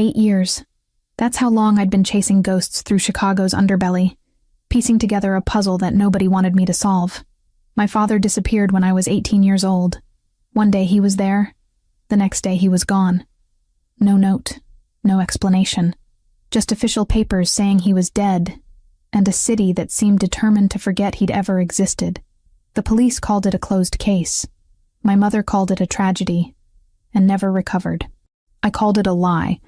8 years. That's how long I'd been chasing ghosts through Chicago's underbelly, piecing together a puzzle that nobody wanted me to solve. My father disappeared when I was 18 years old. One day he was there, the next day he was gone. No note, no explanation. Just official papers saying he was dead, and a city that seemed determined to forget he'd ever existed. The police called it a closed case. My mother called it a tragedy, and never recovered. I called it a lie,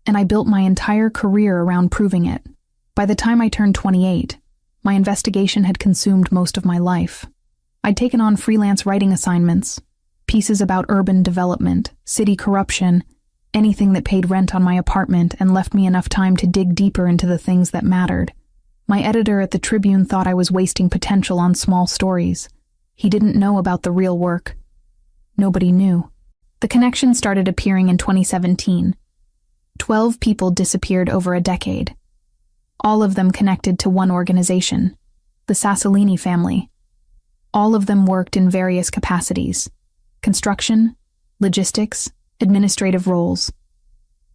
and I built my entire career around proving it. By the time I turned 28, my investigation had consumed most of my life. I'd taken on freelance writing assignments, pieces about urban development, city corruption, anything that paid rent on my apartment and left me enough time to dig deeper into the things that mattered. My editor at the Tribune thought I was wasting potential on small stories. He didn't know about the real work. Nobody knew. The connection started appearing in 2017. 12 people disappeared over a decade. All of them connected to one organization, the Sassolini family. All of them worked in various capacities: construction, logistics, administrative roles.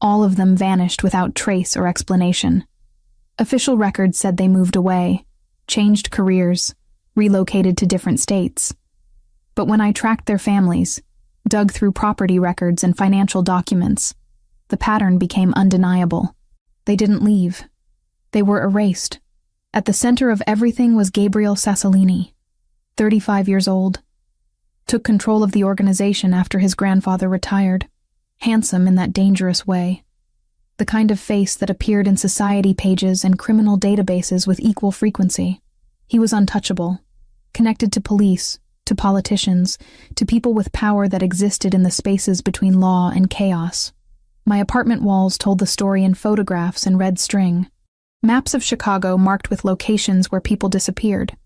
All of them vanished without trace or explanation. Official records said they moved away, changed careers, relocated to different states. But when I tracked their families, dug through property records and financial documents, the pattern became undeniable. They didn't leave. They were erased. At the center of everything was Gabriel Sassolini, 35 years old. Took control of the organization after his grandfather retired. Handsome in that dangerous way. The kind of face that appeared in society pages and criminal databases with equal frequency. He was untouchable, connected to police, to politicians, to people with power that existed in the spaces between law and chaos. My apartment walls told the story in photographs and red string. Maps of Chicago marked with locations where people disappeared.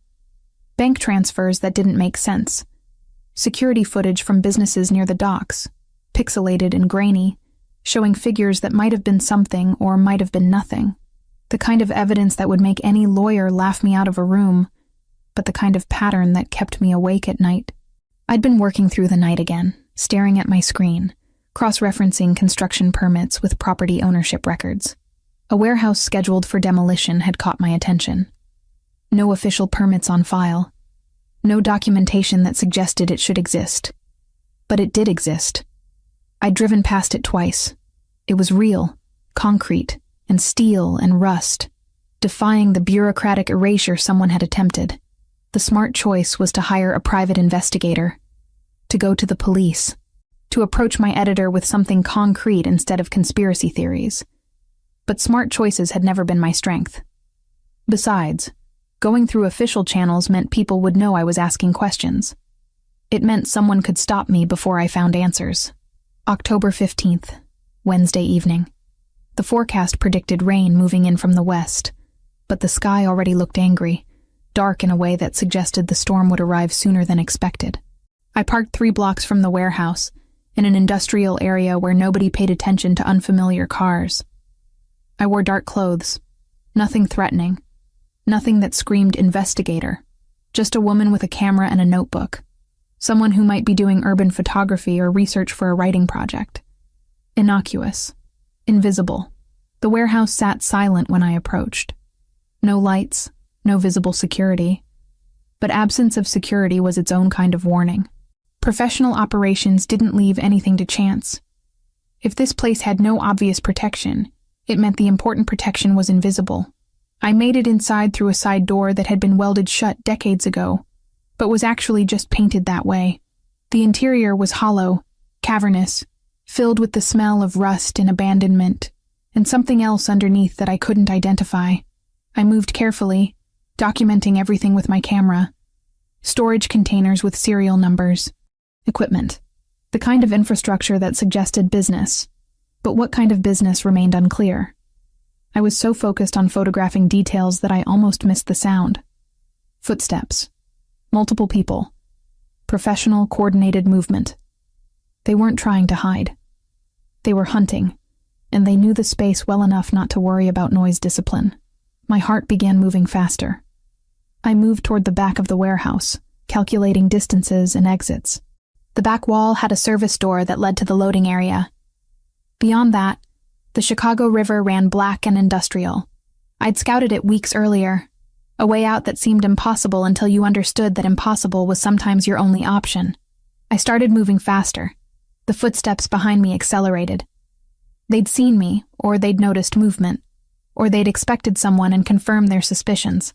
Bank transfers that didn't make sense. Security footage from businesses near the docks, pixelated and grainy, showing figures that might have been something or might have been nothing. The kind of evidence that would make any lawyer laugh me out of a room, but the kind of pattern that kept me awake at night. I'd been working through the night again, staring at my screen, cross-referencing construction permits with property ownership records. A warehouse scheduled for demolition had caught my attention. No official permits on file. No documentation that suggested it should exist. But it did exist. I'd driven past it twice. It was real, concrete, and steel and rust, defying the bureaucratic erasure someone had attempted. The smart choice was to hire a private investigator, to go to the police, to approach my editor with something concrete instead of conspiracy theories. But smart choices had never been my strength. Besides, going through official channels meant people would know I was asking questions. It meant someone could stop me before I found answers. October 15th, Wednesday evening. The forecast predicted rain moving in from the west, but the sky already looked angry, dark in a way that suggested the storm would arrive sooner than expected. I parked 3 blocks from the warehouse, in an industrial area where nobody paid attention to unfamiliar cars. I wore dark clothes, nothing threatening, nothing that screamed investigator, just a woman with a camera and a notebook, someone who might be doing urban photography or research for a writing project. Innocuous, invisible. The warehouse sat silent when I approached. No lights, no visible security. But absence of security was its own kind of warning. Professional operations didn't leave anything to chance. If this place had no obvious protection, it meant the important protection was invisible. I made it inside through a side door that had been welded shut decades ago, but was actually just painted that way. The interior was hollow, cavernous, filled with the smell of rust and abandonment, and something else underneath that I couldn't identify. I moved carefully, documenting everything with my camera. Storage containers with serial numbers. Equipment. The kind of infrastructure that suggested business. But what kind of business remained unclear. I was so focused on photographing details that I almost missed the sound. Footsteps. Multiple people. Professional, coordinated movement. They weren't trying to hide. They were hunting, and they knew the space well enough not to worry about noise discipline. My heart began moving faster. I moved toward the back of the warehouse, calculating distances and exits. The back wall had a service door that led to the loading area. Beyond that, The Chicago River ran black and industrial. I'd scouted it weeks earlier, a way out that seemed impossible until you understood that impossible was sometimes your only option. I started moving faster. The footsteps behind me accelerated. They'd seen me, or they'd noticed movement, or they'd expected someone and confirmed their suspicions.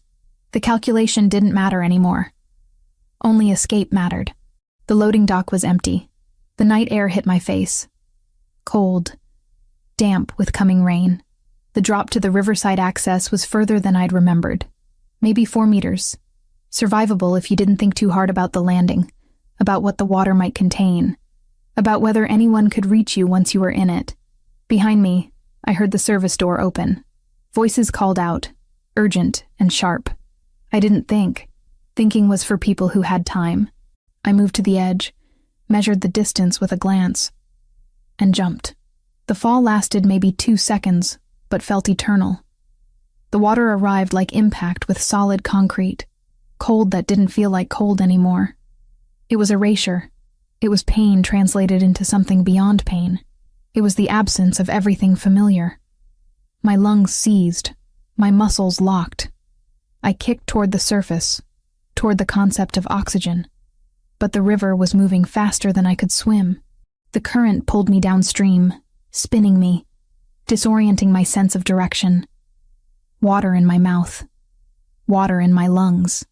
The calculation didn't matter anymore. Only escape mattered. The loading dock was empty. The night air hit my face. Cold. Damp with coming rain. The drop to the riverside access was further than I'd remembered. Maybe 4 meters. Survivable if you didn't think too hard about the landing, about what the water might contain, about whether anyone could reach you once you were in it. Behind me, I heard the service door open. Voices called out, urgent and sharp. I didn't think. Thinking was for people who had time. I moved to the edge, measured the distance with a glance, and jumped. The fall lasted maybe 2 seconds, but felt eternal. The water arrived like impact with solid concrete, cold that didn't feel like cold anymore. It was erasure. It was pain translated into something beyond pain. It was the absence of everything familiar. My lungs seized, my muscles locked. I kicked toward the surface, toward the concept of oxygen. But the river was moving faster than I could swim. The current pulled me downstream, spinning me, disorienting my sense of direction. Water in my mouth. Water in my lungs.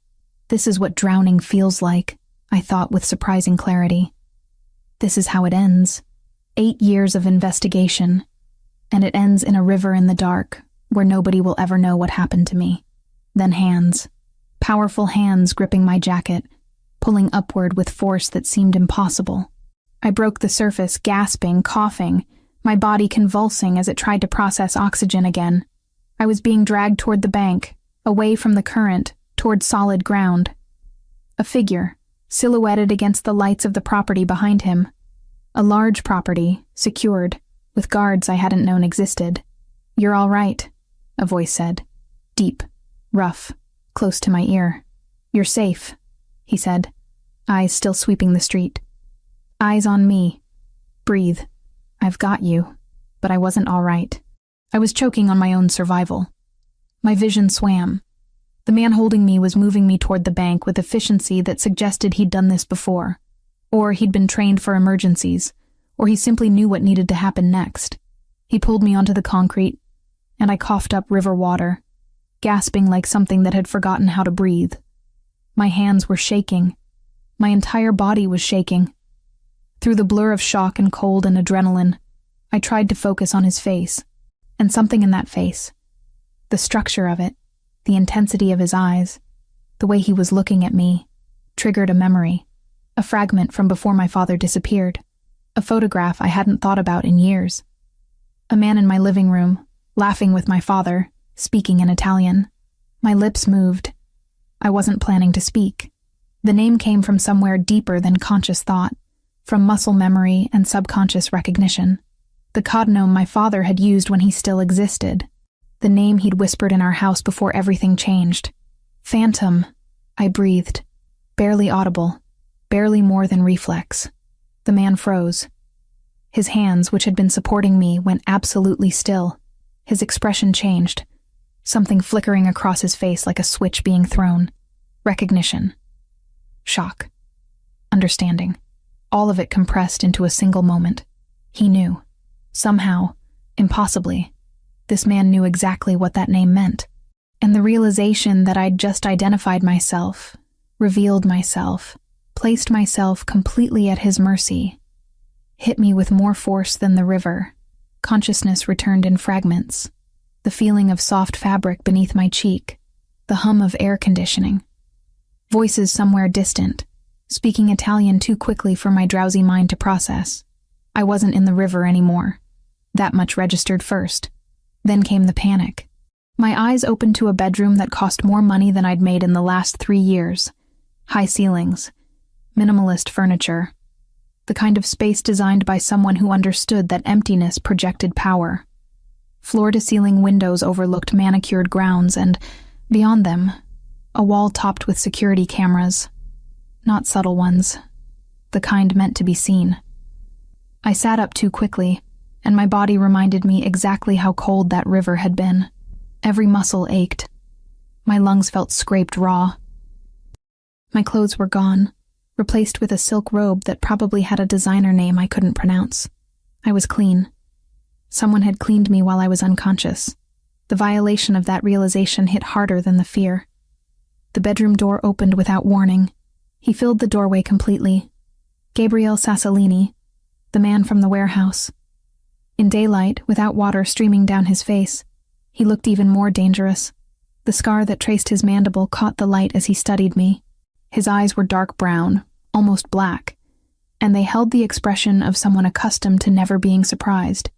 This is what drowning feels like, I thought with surprising clarity. This is how it ends. 8 years of investigation, and it ends in a river in the dark, where nobody will ever know what happened to me. Then hands. Powerful hands gripping my jacket, pulling upward with force that seemed impossible. I broke the surface, gasping, coughing, my body convulsing as it tried to process oxygen again. I was being dragged toward the bank, away from the current, toward solid ground. A figure, silhouetted against the lights of the property behind him. A large property, secured, with guards I hadn't known existed. "You're all right," a voice said. Deep, rough, close to my ear. "You're safe," he said, eyes still sweeping the street. "Eyes on me. Breathe. I've got you." But I wasn't all right. I was choking on my own survival. My vision swam. The man holding me was moving me toward the bank with efficiency that suggested he'd done this before. Or he'd been trained for emergencies, or he simply knew what needed to happen next. He pulled me onto the concrete, and I coughed up river water, gasping like something that had forgotten how to breathe. My hands were shaking. My entire body was shaking. Through the blur of shock and cold and adrenaline, I tried to focus on his face, and something in that face, the structure of it, the intensity of his eyes, the way he was looking at me, triggered a memory. A fragment from before my father disappeared. A photograph I hadn't thought about in years. A man in my living room, laughing with my father, speaking in Italian. My lips moved. I wasn't planning to speak. The name came from somewhere deeper than conscious thought, from muscle memory and subconscious recognition. The cognomen my father had used when he still existed. The name he'd whispered in our house before everything changed. Phantom, I breathed. Barely audible. Barely more than reflex. The man froze. His hands, which had been supporting me, went absolutely still. His expression changed. Something flickering across his face like a switch being thrown. Recognition. Shock. Understanding. All of it compressed into a single moment. He knew. Somehow, impossibly, this man knew exactly what that name meant. And the realization that I'd just identified myself, revealed myself, placed myself completely at his mercy, hit me with more force than the river. Consciousness returned in fragments. The feeling of soft fabric beneath my cheek, the hum of air conditioning. Voices somewhere distant, speaking Italian too quickly for my drowsy mind to process. I wasn't in the river anymore. That much registered first. Then came the panic. My eyes opened to a bedroom that cost more money than I'd made in the last 3 years. High ceilings. Minimalist furniture. The kind of space designed by someone who understood that emptiness projected power. Floor-to-ceiling windows overlooked manicured grounds and, beyond them, a wall topped with security cameras. Not subtle ones. The kind meant to be seen. I sat up too quickly, and my body reminded me exactly how cold that river had been. Every muscle ached. My lungs felt scraped raw. My clothes were gone, replaced with a silk robe that probably had a designer name I couldn't pronounce. I was clean. Someone had cleaned me while I was unconscious. The violation of that realization hit harder than the fear. The bedroom door opened without warning. He filled the doorway completely. Gabriel Sassolini, the man from the warehouse. In daylight, without water streaming down his face, he looked even more dangerous. The scar that traced his mandible caught the light as he studied me. His eyes were dark brown, almost black, and they held the expression of someone accustomed to never being surprised.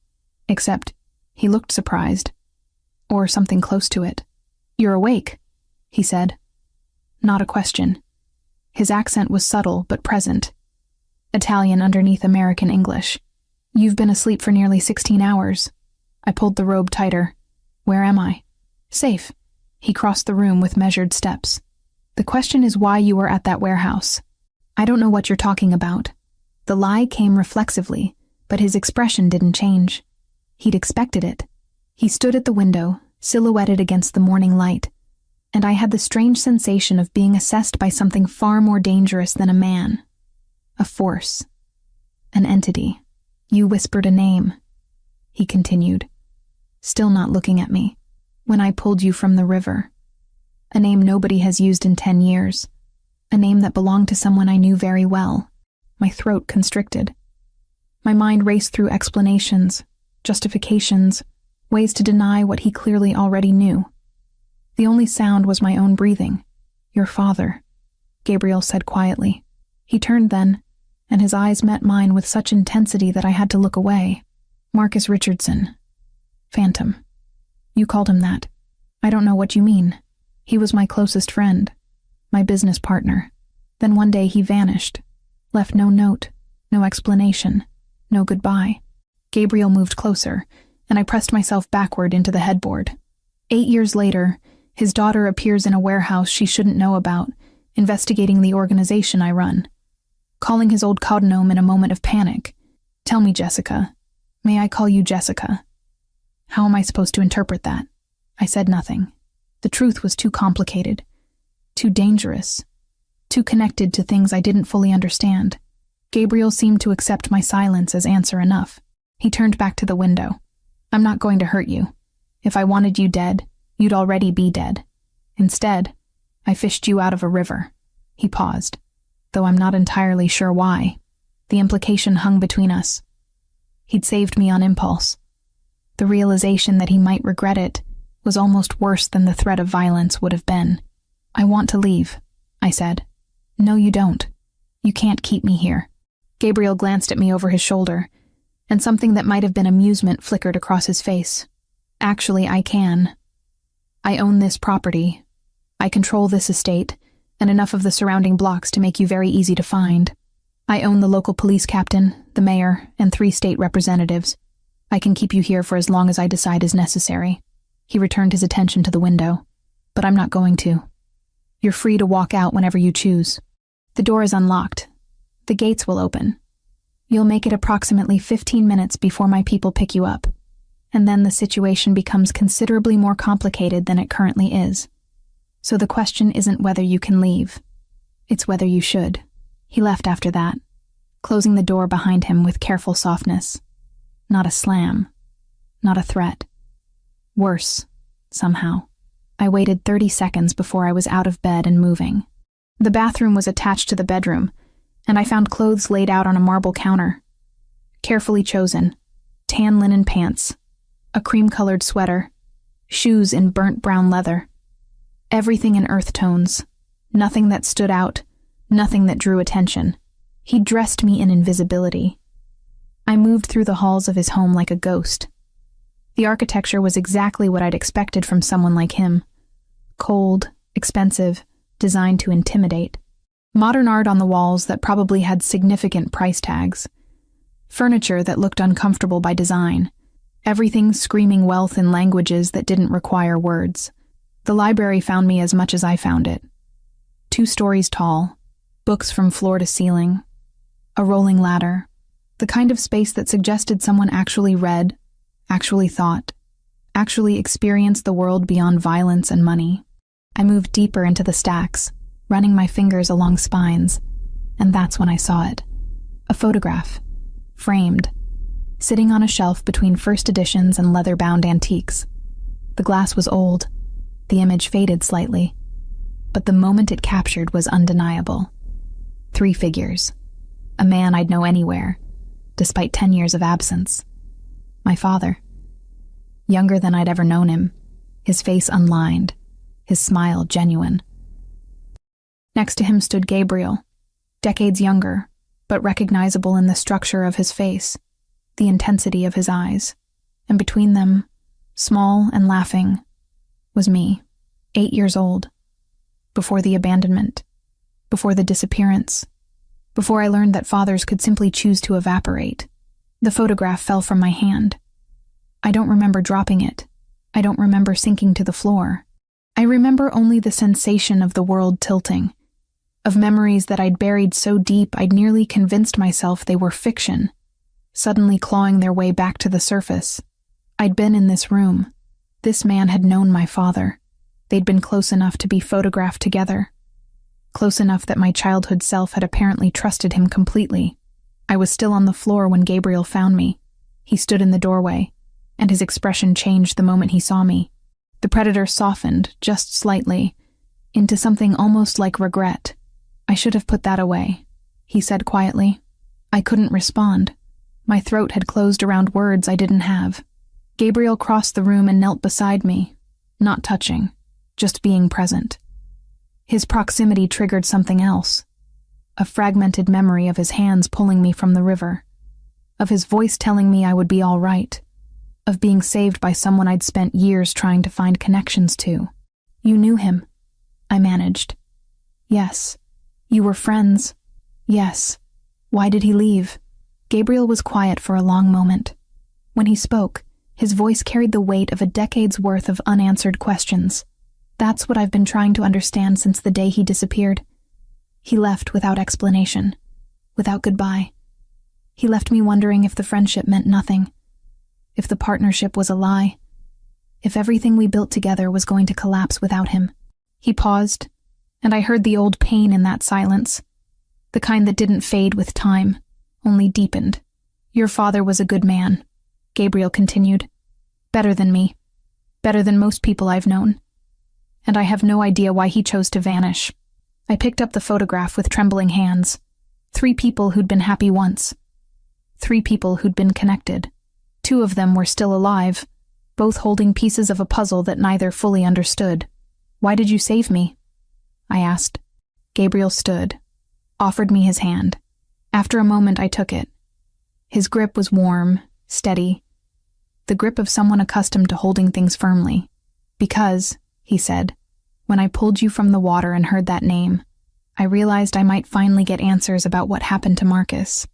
Except, he looked surprised. Or something close to it. "You're awake," he said. Not a question. His accent was subtle but present. Italian underneath American English. "You've been asleep for nearly 16 hours. I pulled the robe tighter. "Where am I?" "Safe." He crossed the room with measured steps. "The question is why you were at that warehouse." "I don't know what you're talking about." The lie came reflexively, but his expression didn't change. He'd expected it. He stood at the window, silhouetted against the morning light, and I had the strange sensation of being assessed by something far more dangerous than a man. A force. An entity. "You whispered a name," he continued, still not looking at me, "when I pulled you from the river. A name nobody has used in 10 years. A name that belonged to someone I knew very well." My throat constricted. My mind raced through explanations, justifications, ways to deny what he clearly already knew. The only sound was my own breathing. "Your father," Gabriel said quietly. He turned then, and his eyes met mine with such intensity that I had to look away. "Marcus Richardson. Phantom. You called him that. I don't know what you mean. He was my closest friend, my business partner. Then one day he vanished, left no note, no explanation, no goodbye." Gabriel moved closer, and I pressed myself backward into the headboard. 8 years later, his daughter appears in a warehouse she shouldn't know about, investigating the organization I run. Calling his old codename in a moment of panic. "Tell me, Jessica. May I call you Jessica?" How am I supposed to interpret that? I said nothing. The truth was too complicated, too dangerous, too connected to things I didn't fully understand. Gabriel seemed to accept my silence as answer enough. He turned back to the window. "I'm not going to hurt you. If I wanted you dead, you'd already be dead. Instead, I fished you out of a river." He paused, though I'm not entirely sure why. The implication hung between us. He'd saved me on impulse. The realization that he might regret it was almost worse than the threat of violence would have been. "I want to leave," I said. "No, you don't. You can't keep me here." Gabriel glanced at me over his shoulder, and something that might have been amusement flickered across his face. "Actually, I can. I own this property. I control this estate, and enough of the surrounding blocks to make you very easy to find. I own the local police captain, the mayor, and 3 state representatives. I can keep you here for as long as I decide is necessary." He returned his attention to the window. "But I'm not going to. You're free to walk out whenever you choose. The door is unlocked. The gates will open. You'll make it approximately 15 minutes before my people pick you up, and then the situation becomes considerably more complicated than it currently is. So the question isn't whether you can leave. It's whether you should." He left after that, closing the door behind him with careful softness. Not a slam. Not a threat. Worse, somehow. I waited 30 seconds before I was out of bed and moving. The bathroom was attached to the bedroom, and I found clothes laid out on a marble counter. Carefully chosen. Tan linen pants, a cream-colored sweater, shoes in burnt brown leather. Everything in earth tones. Nothing that stood out, nothing that drew attention. He dressed me in invisibility. I moved through the halls of his home like a ghost. The architecture was exactly what I'd expected from someone like him. Cold, expensive, designed to intimidate. Modern art on the walls that probably had significant price tags. Furniture that looked uncomfortable by design. Everything screaming wealth in languages that didn't require words. The library found me as much as I found it. 2 stories tall, books from floor to ceiling, a rolling ladder, The kind of space that suggested someone actually read, actually thought, actually experienced the world beyond violence and money. I moved deeper into the stacks, running my fingers along spines, and that's when I saw it. A photograph, framed, sitting on a shelf between first editions and leather-bound antiques. The glass was old, the image faded slightly, but the moment it captured was undeniable. 3 figures. A man I'd know anywhere, despite 10 years of absence. My father. Younger than I'd ever known him, his face unlined, his smile genuine. Next to him stood Gabriel, decades younger, but recognizable in the structure of his face, the intensity of his eyes, and between them, small and laughing, was me, 8 years old, before the abandonment, before the disappearance, before I learned that fathers could simply choose to evaporate. The photograph fell from my hand. I don't remember dropping it. I don't remember sinking to the floor. I remember only the sensation of the world tilting, of memories that I'd buried so deep I'd nearly convinced myself they were fiction, suddenly clawing their way back to the surface. I'd been in this room. This man had known my father. They'd been close enough to be photographed together. Close enough that my childhood self had apparently trusted him completely. I was still on the floor when Gabriel found me. He stood in the doorway, and his expression changed the moment he saw me. The predator softened, just slightly, into something almost like regret. "I should have put that away," he said quietly. I couldn't respond. My throat had closed around words I didn't have. Gabriel crossed the room and knelt beside me, not touching, just being present. His proximity triggered something else, a fragmented memory of his hands pulling me from the river, of his voice telling me I would be all right, of being saved by someone I'd spent years trying to find connections to. "You knew him," I managed. "Yes." "You were friends." "Yes." "Why did he leave?" Gabriel was quiet for a long moment. When he spoke, his voice carried the weight of a decade's worth of unanswered questions. "That's what I've been trying to understand since the day he disappeared. He left without explanation, without goodbye. He left me wondering if the friendship meant nothing, if the partnership was a lie, if everything we built together was going to collapse without him." He paused, and I heard the old pain in that silence, the kind that didn't fade with time, only deepened. "Your father was a good man," Gabriel continued. "Better than me, better than most people I've known. And I have no idea why he chose to vanish." I picked up the photograph with trembling hands. 3 people who'd been happy once. 3 people who'd been connected. 2 of them were still alive, both holding pieces of a puzzle that neither fully understood. "Why did you save me?" I asked. Gabriel stood, offered me his hand. After a moment, I took it. His grip was warm, steady, the grip of someone accustomed to holding things firmly. "Because," he said, "when I pulled you from the water and heard that name, I realized I might finally get answers about what happened to Marcus.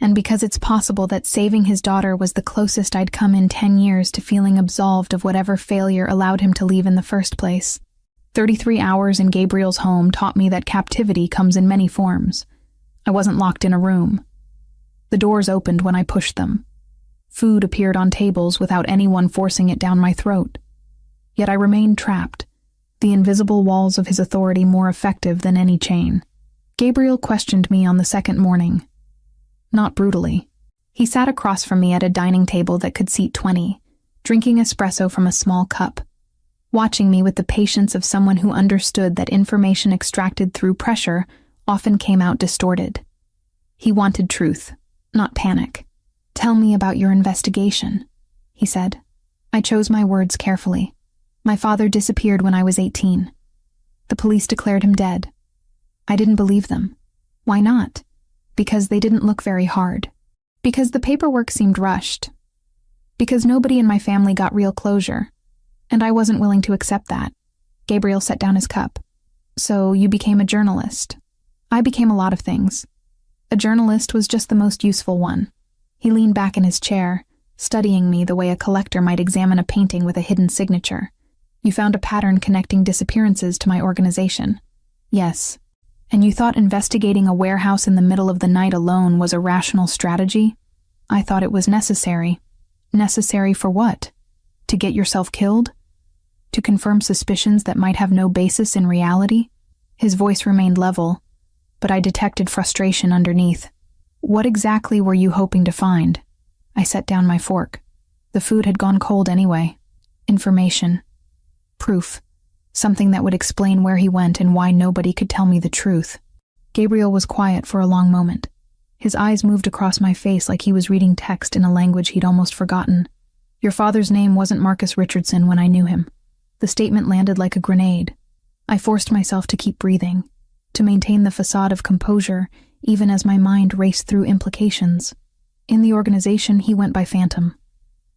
And because it's possible that saving his daughter was the closest I'd come in 10 years to feeling absolved of whatever failure allowed him to leave in the first place. 33 hours in Gabriel's home taught me that captivity comes in many forms. I wasn't locked in a room. The doors opened when I pushed them. Food appeared on tables without anyone forcing it down my throat. Yet I remained trapped, the invisible walls of his authority more effective than any chain. Gabriel questioned me on the second morning. Not brutally. He sat across from me at a dining table that could seat 20, drinking espresso from a small cup, watching me with the patience of someone who understood that information extracted through pressure often came out distorted. He wanted truth, not panic. "Tell me about your investigation," he said. I chose my words carefully. "My father disappeared when I was 18. The police declared him dead. I didn't believe them. Why not? Because they didn't look very hard. Because the paperwork seemed rushed. Because nobody in my family got real closure. And I wasn't willing to accept that." Gabriel set down his cup. "So you became a journalist." "I became a lot of things. A journalist was just the most useful one." He leaned back in his chair, studying me the way a collector might examine a painting with a hidden signature. "You found a pattern connecting disappearances to my organization." "Yes." And you thought investigating a warehouse in the middle of the night alone was a rational strategy? I thought it was necessary. Necessary for what? To get yourself killed? To confirm suspicions that might have no basis in reality? His voice remained level, but I detected frustration underneath. What exactly were you hoping to find? I set down my fork. The food had gone cold anyway. Information. Proof. Something that would explain where he went and why nobody could tell me the truth. Gabriel was quiet for a long moment. His eyes moved across my face like he was reading text in a language he'd almost forgotten. Your father's name wasn't Marcus Richardson when I knew him. The statement landed like a grenade. I forced myself to keep breathing, to maintain the facade of composure, even as my mind raced through implications. In the organization, he went by Phantom.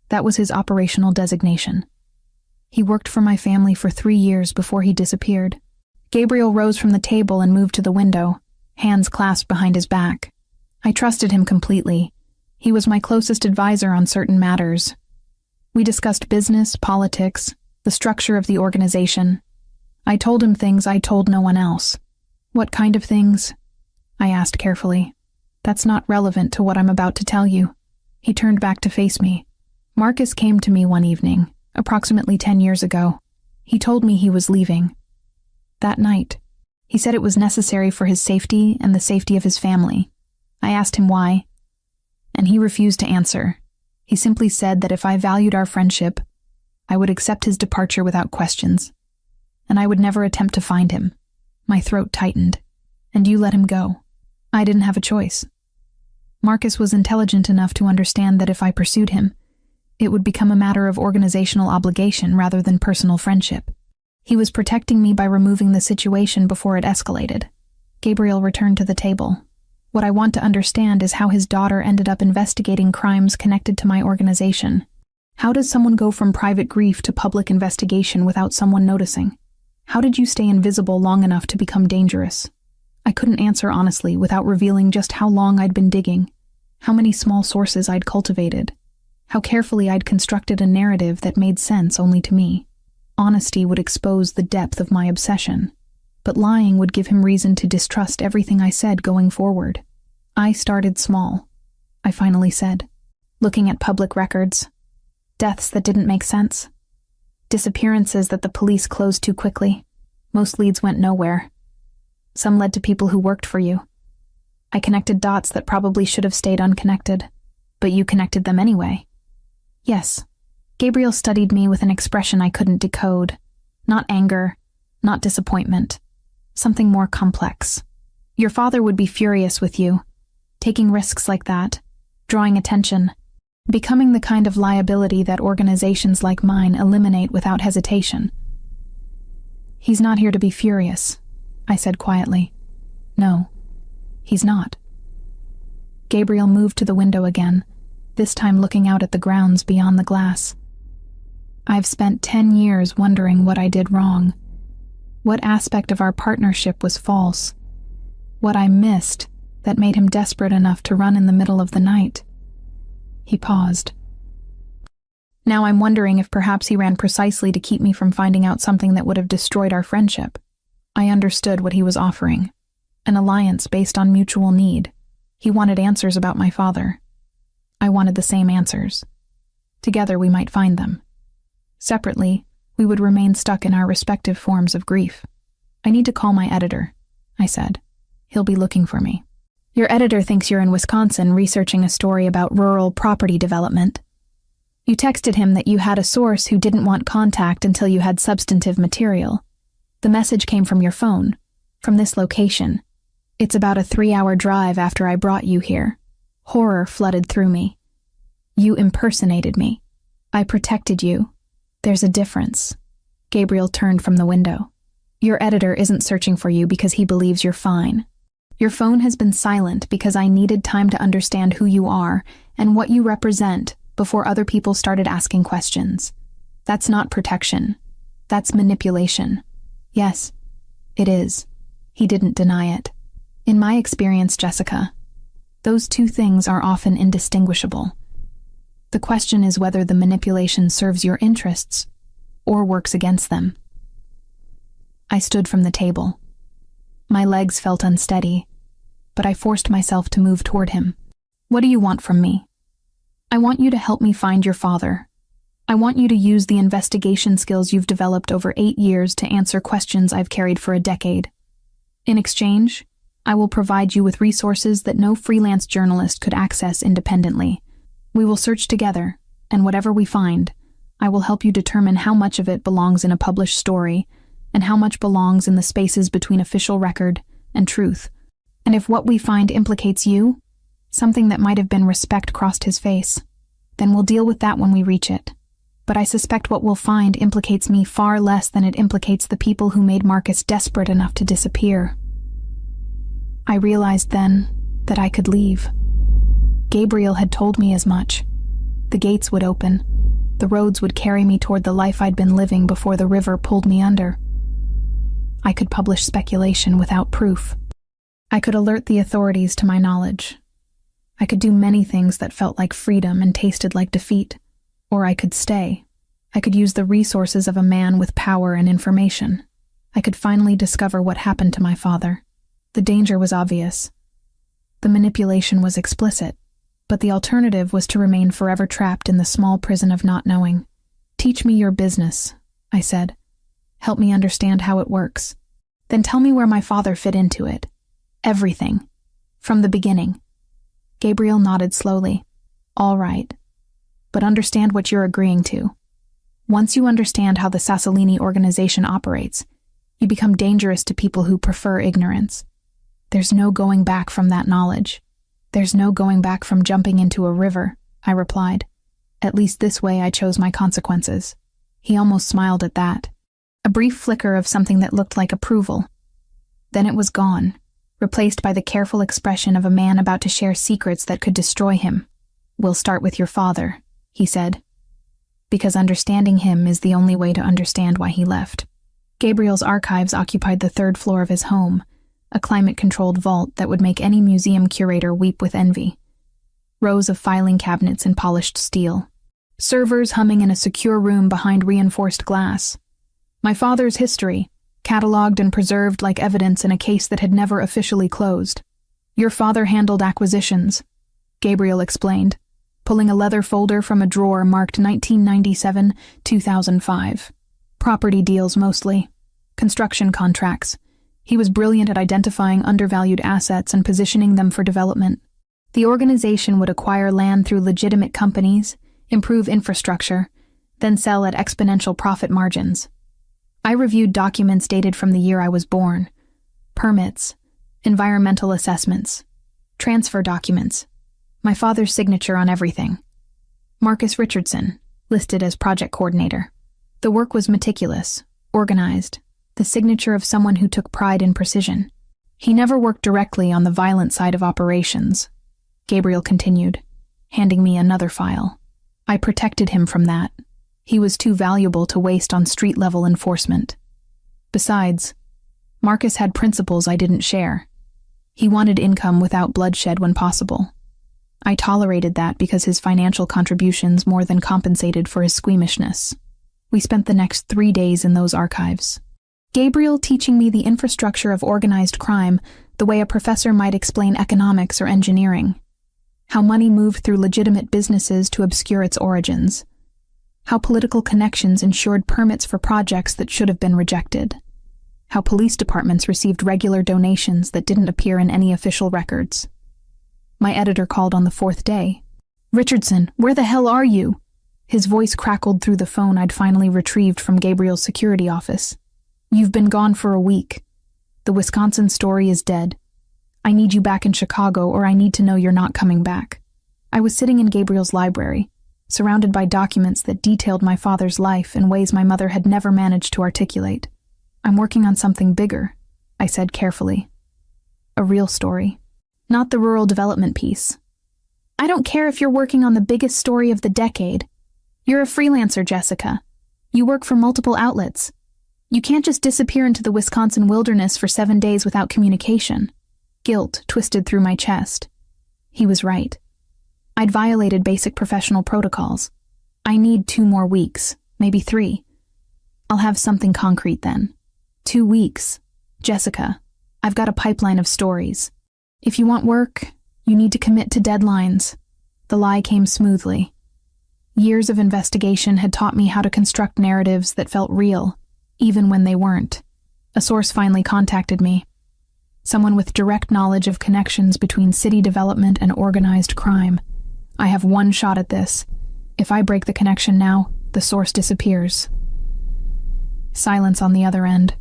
That was his operational designation. He worked for my family for 3 years before he disappeared. Gabriel rose from the table and moved to the window, hands clasped behind his back. I trusted him completely. He was my closest advisor on certain matters. We discussed business, politics, the structure of the organization. I told him things I told no one else. What kind of things? I asked carefully. That's not relevant to what I'm about to tell you. He turned back to face me. Marcus came to me one evening, approximately 10 years ago. He told me he was leaving. That night, he said it was necessary for his safety and the safety of his family. I asked him why, and he refused to answer. He simply said that if I valued our friendship, I would accept his departure without questions, and I would never attempt to find him. My throat tightened. And you let him go. I didn't have a choice. Marcus was intelligent enough to understand that if I pursued him, it would become a matter of organizational obligation rather than personal friendship. He was protecting me by removing the situation before it escalated. Gabriel returned to the table. What I want to understand is how his daughter ended up investigating crimes connected to my organization. How does someone go from private grief to public investigation without someone noticing? How did you stay invisible long enough to become dangerous? I couldn't answer honestly without revealing just how long I'd been digging, how many small sources I'd cultivated, how carefully I'd constructed a narrative that made sense only to me. Honesty would expose the depth of my obsession, but lying would give him reason to distrust everything I said going forward. I started small, I finally said, looking at public records, deaths that didn't make sense, disappearances that the police closed too quickly. Most leads went nowhere. Some led to people who worked for you. I connected dots that probably should have stayed unconnected, but you connected them anyway. Yes, Gabriel studied me with an expression I couldn't decode. Not anger, not disappointment. Something more complex. Your father would be furious with you, taking risks like that, drawing attention, becoming the kind of liability that organizations like mine eliminate without hesitation. He's not here to be furious, I said quietly. No, he's not. Gabriel moved to the window again, this time looking out at the grounds beyond the glass. I've spent 10 years wondering what I did wrong. What aspect of our partnership was false? What I missed that made him desperate enough to run in the middle of the night? He paused. Now I'm wondering if perhaps he ran precisely to keep me from finding out something that would have destroyed our friendship. I understood what he was offering. An alliance based on mutual need. He wanted answers about my father. I wanted the same answers. Together we might find them. Separately, we would remain stuck in our respective forms of grief. I need to call my editor, I said. He'll be looking for me. Your editor thinks you're in Wisconsin researching a story about rural property development. You texted him that you had a source who didn't want contact until you had substantive material. The message came from your phone, from this location. It's about a 3-hour drive after I brought you here. Horror flooded through me. You impersonated me. I protected you. There's a difference. Gabriel turned from the window. Your editor isn't searching for you because he believes you're fine. Your phone has been silent because I needed time to understand who you are and what you represent before other people started asking questions. That's not protection. That's manipulation. Yes, it is. He didn't deny it. In my experience, Jessica, those two things are often indistinguishable. The question is whether the manipulation serves your interests or works against them. I stood from the table. My legs felt unsteady, but I forced myself to move toward him. What do you want from me? I want you to help me find your father. I want you to use the investigation skills you've developed over 8 years to answer questions I've carried for a decade. In exchange, I will provide you with resources that no freelance journalist could access independently. We will search together, and whatever we find, I will help you determine how much of it belongs in a published story and how much belongs in the spaces between official record and truth. And if what we find implicates you, something that might have been respect crossed his face, then we'll deal with that when we reach it. But I suspect what we'll find implicates me far less than it implicates the people who made Marcus desperate enough to disappear. I realized then that I could leave. Gabriel had told me as much. The gates would open. The roads would carry me toward the life I'd been living before the river pulled me under. I could publish speculation without proof. I could alert the authorities to my knowledge. I could do many things that felt like freedom and tasted like defeat. Or I could stay. I could use the resources of a man with power and information. I could finally discover what happened to my father. The danger was obvious. The manipulation was explicit, but the alternative was to remain forever trapped in the small prison of not knowing. Teach me your business, I said. Help me understand how it works. Then tell me where my father fit into it. Everything. From the beginning. Gabriel nodded slowly. All right. But understand what you're agreeing to. Once you understand how the Sassolini organization operates, you become dangerous to people who prefer ignorance. There's no going back from that knowledge. There's no going back from jumping into a river, I replied. At least this way I chose my consequences. He almost smiled at that. A brief flicker of something that looked like approval. Then it was gone, replaced by the careful expression of a man about to share secrets that could destroy him. We'll start with your father, he said, because understanding him is the only way to understand why he left. Gabriel's archives occupied the 3rd floor of his home, a climate-controlled vault that would make any museum curator weep with envy. Rows of filing cabinets in polished steel. Servers humming in a secure room behind reinforced glass. My father's history, catalogued and preserved like evidence in a case that had never officially closed. Your father handled acquisitions, Gabriel explained, pulling a leather folder from a drawer marked 1997-2005. Property deals mostly. Construction contracts. He was brilliant at identifying undervalued assets and positioning them for development. The organization would acquire land through legitimate companies, improve infrastructure, then sell at exponential profit margins. I reviewed documents dated from the year I was born. Permits, environmental assessments, transfer documents, my father's signature on everything. Marcus Richardson, listed as project coordinator. The work was meticulous, organized, the signature of someone who took pride in precision. He never worked directly on the violent side of operations, Gabriel continued, handing me another file. I protected him from that. He was too valuable to waste on street-level enforcement. Besides, Marcus had principles I didn't share. He wanted income without bloodshed when possible. I tolerated that because his financial contributions more than compensated for his squeamishness. We spent the next 3 days in those archives. Gabriel teaching me the infrastructure of organized crime the way a professor might explain economics or engineering. How money moved through legitimate businesses to obscure its origins. How political connections ensured permits for projects that should have been rejected. How police departments received regular donations that didn't appear in any official records. My editor called on the 4th day. "Richardson, where the hell are you?" His voice crackled through the phone I'd finally retrieved from Gabriel's security office. "You've been gone for a week. The Wisconsin story is dead. I need you back in Chicago, or I need to know you're not coming back." I was sitting in Gabriel's library, surrounded by documents that detailed my father's life in ways my mother had never managed to articulate. "I'm working on something bigger," I said carefully. "A real story. Not the rural development piece." "I don't care if you're working on the biggest story of the decade. You're a freelancer, Jessica. You work for multiple outlets. You can't just disappear into the Wisconsin wilderness for 7 days without communication." Guilt twisted through my chest. He was right. I'd violated basic professional protocols. I need 2 more weeks, maybe 3. I'll have something concrete then. 2 weeks. Jessica, I've got a pipeline of stories. If you want work, you need to commit to deadlines. The lie came smoothly. Years of investigation had taught me how to construct narratives that felt real, even when they weren't. A source finally contacted me. Someone with direct knowledge of connections between city development and organized crime. I have one shot at this. If I break the connection now, the source disappears. Silence on the other end.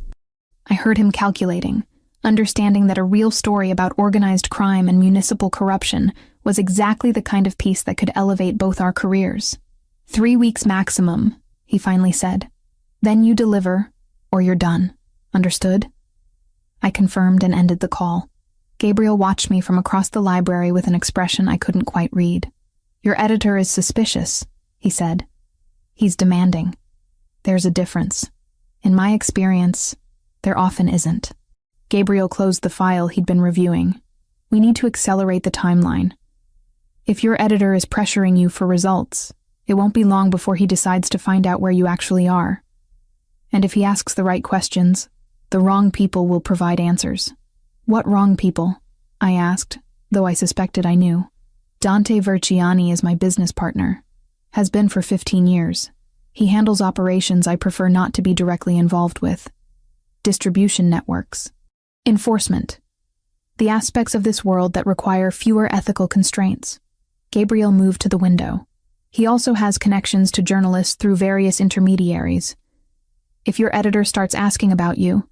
I heard him calculating, understanding that a real story about organized crime and municipal corruption was exactly the kind of piece that could elevate both our careers. 3 weeks maximum, he finally said. Then you deliver, or you're done. Understood? I confirmed and ended the call. Gabriel watched me from across the library with an expression I couldn't quite read. Your editor is suspicious, he said. He's demanding. There's a difference. In my experience, there often isn't. Gabriel closed the file he'd been reviewing. We need to accelerate the timeline. If your editor is pressuring you for results, it won't be long before he decides to find out where you actually are. And if he asks the right questions, the wrong people will provide answers. What wrong people? I asked, though I suspected I knew. Dante Verciani is my business partner. Has been for 15 years. He handles operations I prefer not to be directly involved with. Distribution networks. Enforcement. The aspects of this world that require fewer ethical constraints. Gabriel moved to the window. He also has connections to journalists through various intermediaries. If your editor starts asking about you,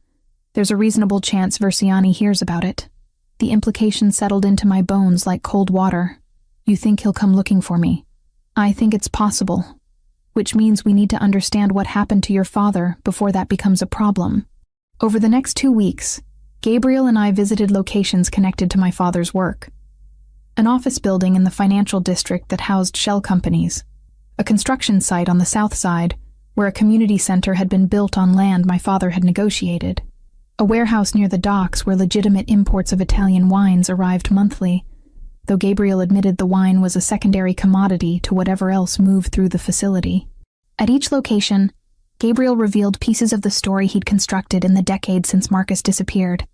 there's a reasonable chance Verciani hears about it. The implication settled into my bones like cold water. You think he'll come looking for me? I think it's possible, which means we need to understand what happened to your father before that becomes a problem. Over the next 2 weeks, Gabriel and I visited locations connected to my father's work. An office building in the financial district that housed shell companies, a construction site on the south side where a community center had been built on land my father had negotiated, a warehouse near the docks where legitimate imports of Italian wines arrived monthly, though Gabriel admitted the wine was a secondary commodity to whatever else moved through the facility. At each location, Gabriel revealed pieces of the story he'd constructed in the decade since Marcus disappeared.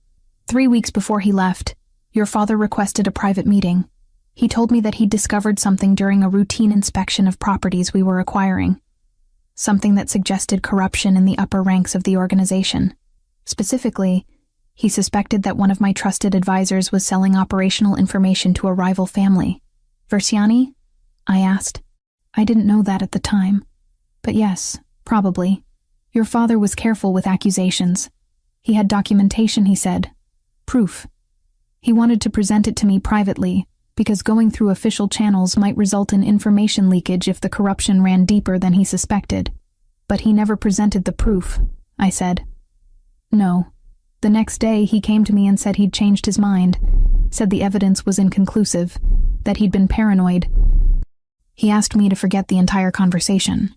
3 weeks before he left, your father requested a private meeting. He told me that he'd discovered something during a routine inspection of properties we were acquiring. Something that suggested corruption in the upper ranks of the organization. Specifically, he suspected that one of my trusted advisors was selling operational information to a rival family. Verciani? I asked. I didn't know that at the time. But yes, probably. Your father was careful with accusations. He had documentation, he said. Proof. He wanted to present it to me privately, because going through official channels might result in information leakage if the corruption ran deeper than he suspected. But he never presented the proof, I said. No. The next day, he came to me and said he'd changed his mind, said the evidence was inconclusive, that he'd been paranoid. He asked me to forget the entire conversation.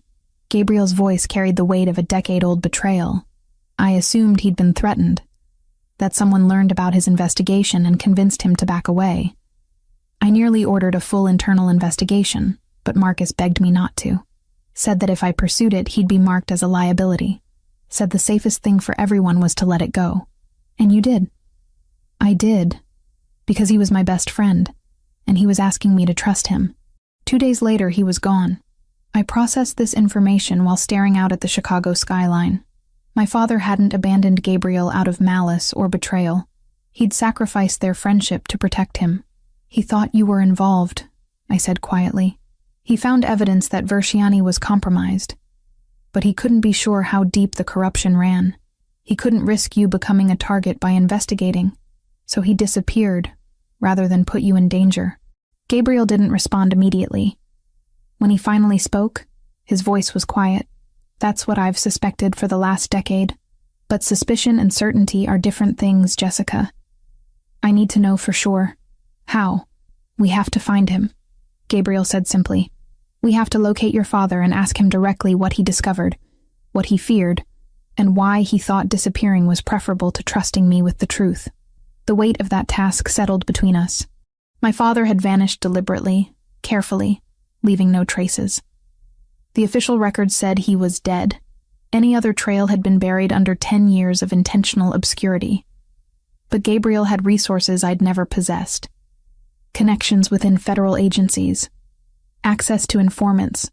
Gabriel's voice carried the weight of a decade-old betrayal. I assumed he'd been threatened, that someone learned about his investigation and convinced him to back away. I nearly ordered a full internal investigation, but Marcus begged me not to. Said that if I pursued it, he'd be marked as a liability. Said the safest thing for everyone was to let it go. And you did. I did, because he was my best friend, and he was asking me to trust him. 2 days later, he was gone. I processed this information while staring out at the Chicago skyline. My father hadn't abandoned Gabriel out of malice or betrayal. He'd sacrificed their friendship to protect him. He thought you were involved, I said quietly. He found evidence that Verciani was compromised, but he couldn't be sure how deep the corruption ran. He couldn't risk you becoming a target by investigating, so he disappeared rather than put you in danger. Gabriel didn't respond immediately. When he finally spoke, his voice was quiet. That's what I've suspected for the last decade. But suspicion and certainty are different things, Jessica. I need to know for sure. How? We have to find him, Gabriel said simply. We have to locate your father and ask him directly what he discovered, what he feared, and why he thought disappearing was preferable to trusting me with the truth. The weight of that task settled between us. My father had vanished deliberately, carefully, leaving no traces. The official record said he was dead. Any other trail had been buried under 10 years of intentional obscurity. But Gabriel had resources I'd never possessed. Connections within federal agencies, access to informants,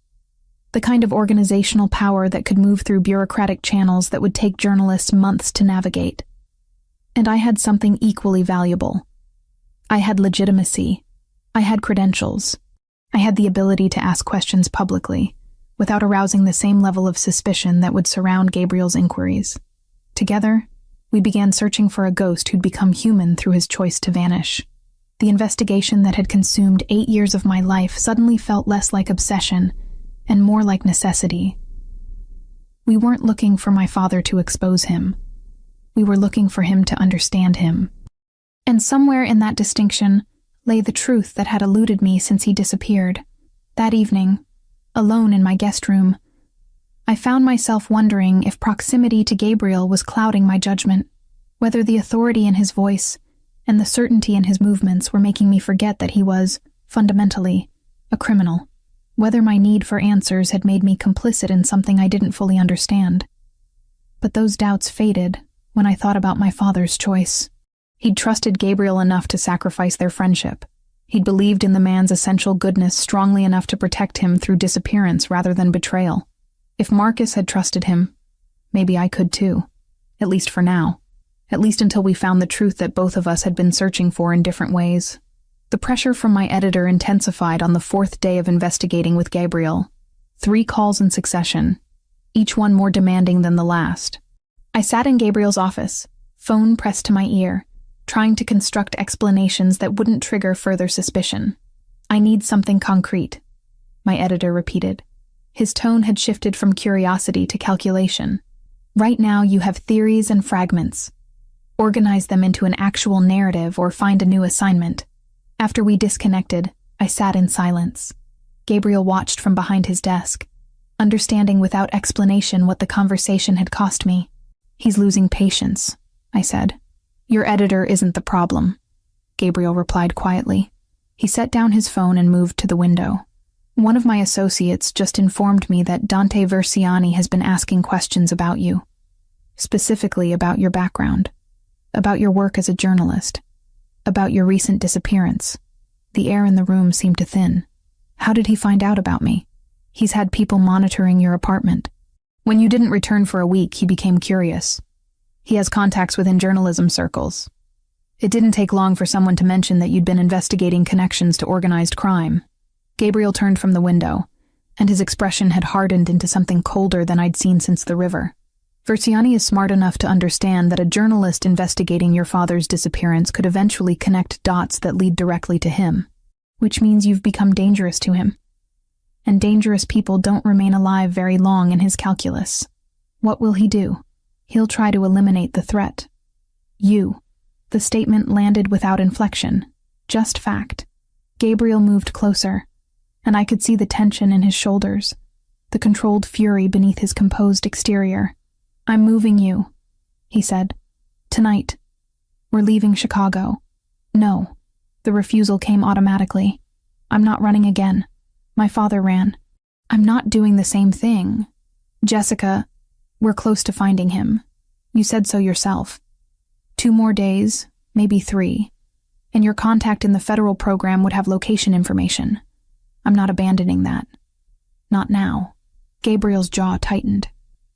the kind of organizational power that could move through bureaucratic channels that would take journalists months to navigate. And I had something equally valuable. I had legitimacy. I had credentials. I had the ability to ask questions publicly, without arousing the same level of suspicion that would surround Gabriel's inquiries. Together, we began searching for a ghost who'd become human through his choice to vanish. The investigation that had consumed 8 years of my life suddenly felt less like obsession and more like necessity. We weren't looking for my father to expose him. We were looking for him to understand him. And somewhere in that distinction lay the truth that had eluded me since he disappeared. That evening, alone in my guest room, I found myself wondering if proximity to Gabriel was clouding my judgment, whether the authority in his voice and the certainty in his movements were making me forget that he was, fundamentally, a criminal, whether my need for answers had made me complicit in something I didn't fully understand. But those doubts faded when I thought about my father's choice. He'd trusted Gabriel enough to sacrifice their friendship. He'd believed in the man's essential goodness strongly enough to protect him through disappearance rather than betrayal. If Marcus had trusted him, maybe I could too. At least for now. At least until we found the truth that both of us had been searching for in different ways. The pressure from my editor intensified on the 4th day of investigating with Gabriel. 3 calls in succession, each one more demanding than the last. I sat in Gabriel's office, phone pressed to my ear, trying to construct explanations that wouldn't trigger further suspicion. "I need something concrete," my editor repeated. His tone had shifted from curiosity to calculation. "Right now you have theories and fragments. Organize them into an actual narrative or find a new assignment." After we disconnected, I sat in silence. Gabriel watched from behind his desk, understanding without explanation what the conversation had cost me. "He's losing patience," I said. "Your editor isn't the problem," Gabriel replied quietly. He set down his phone and moved to the window. "One of my associates just informed me that Dante Versiani has been asking questions about you. Specifically about your background, about your work as a journalist, about your recent disappearance." The air in the room seemed to thin. "How did he find out about me?" "He's had people monitoring your apartment. When you didn't return for a week, he became curious. He has contacts within journalism circles. It didn't take long for someone to mention that you'd been investigating connections to organized crime." Gabriel turned from the window, and his expression had hardened into something colder than I'd seen since the river. "Versiani is smart enough to understand that a journalist investigating your father's disappearance could eventually connect dots that lead directly to him, which means you've become dangerous to him. And dangerous people don't remain alive very long in his calculus. What will he do? He'll try to eliminate the threat. You." The statement landed without inflection, just fact. Gabriel moved closer, and I could see the tension in his shoulders, the controlled fury beneath his composed exterior. "I'm moving you," he said. "Tonight. We're leaving Chicago." "No." The refusal came automatically. "I'm not running again. My father ran. I'm not doing the same thing. Jessica, we're close to finding him. You said so yourself. 2 more days, maybe 3, and your contact in the federal program would have location information. I'm not abandoning that. Not now." Gabriel's jaw tightened.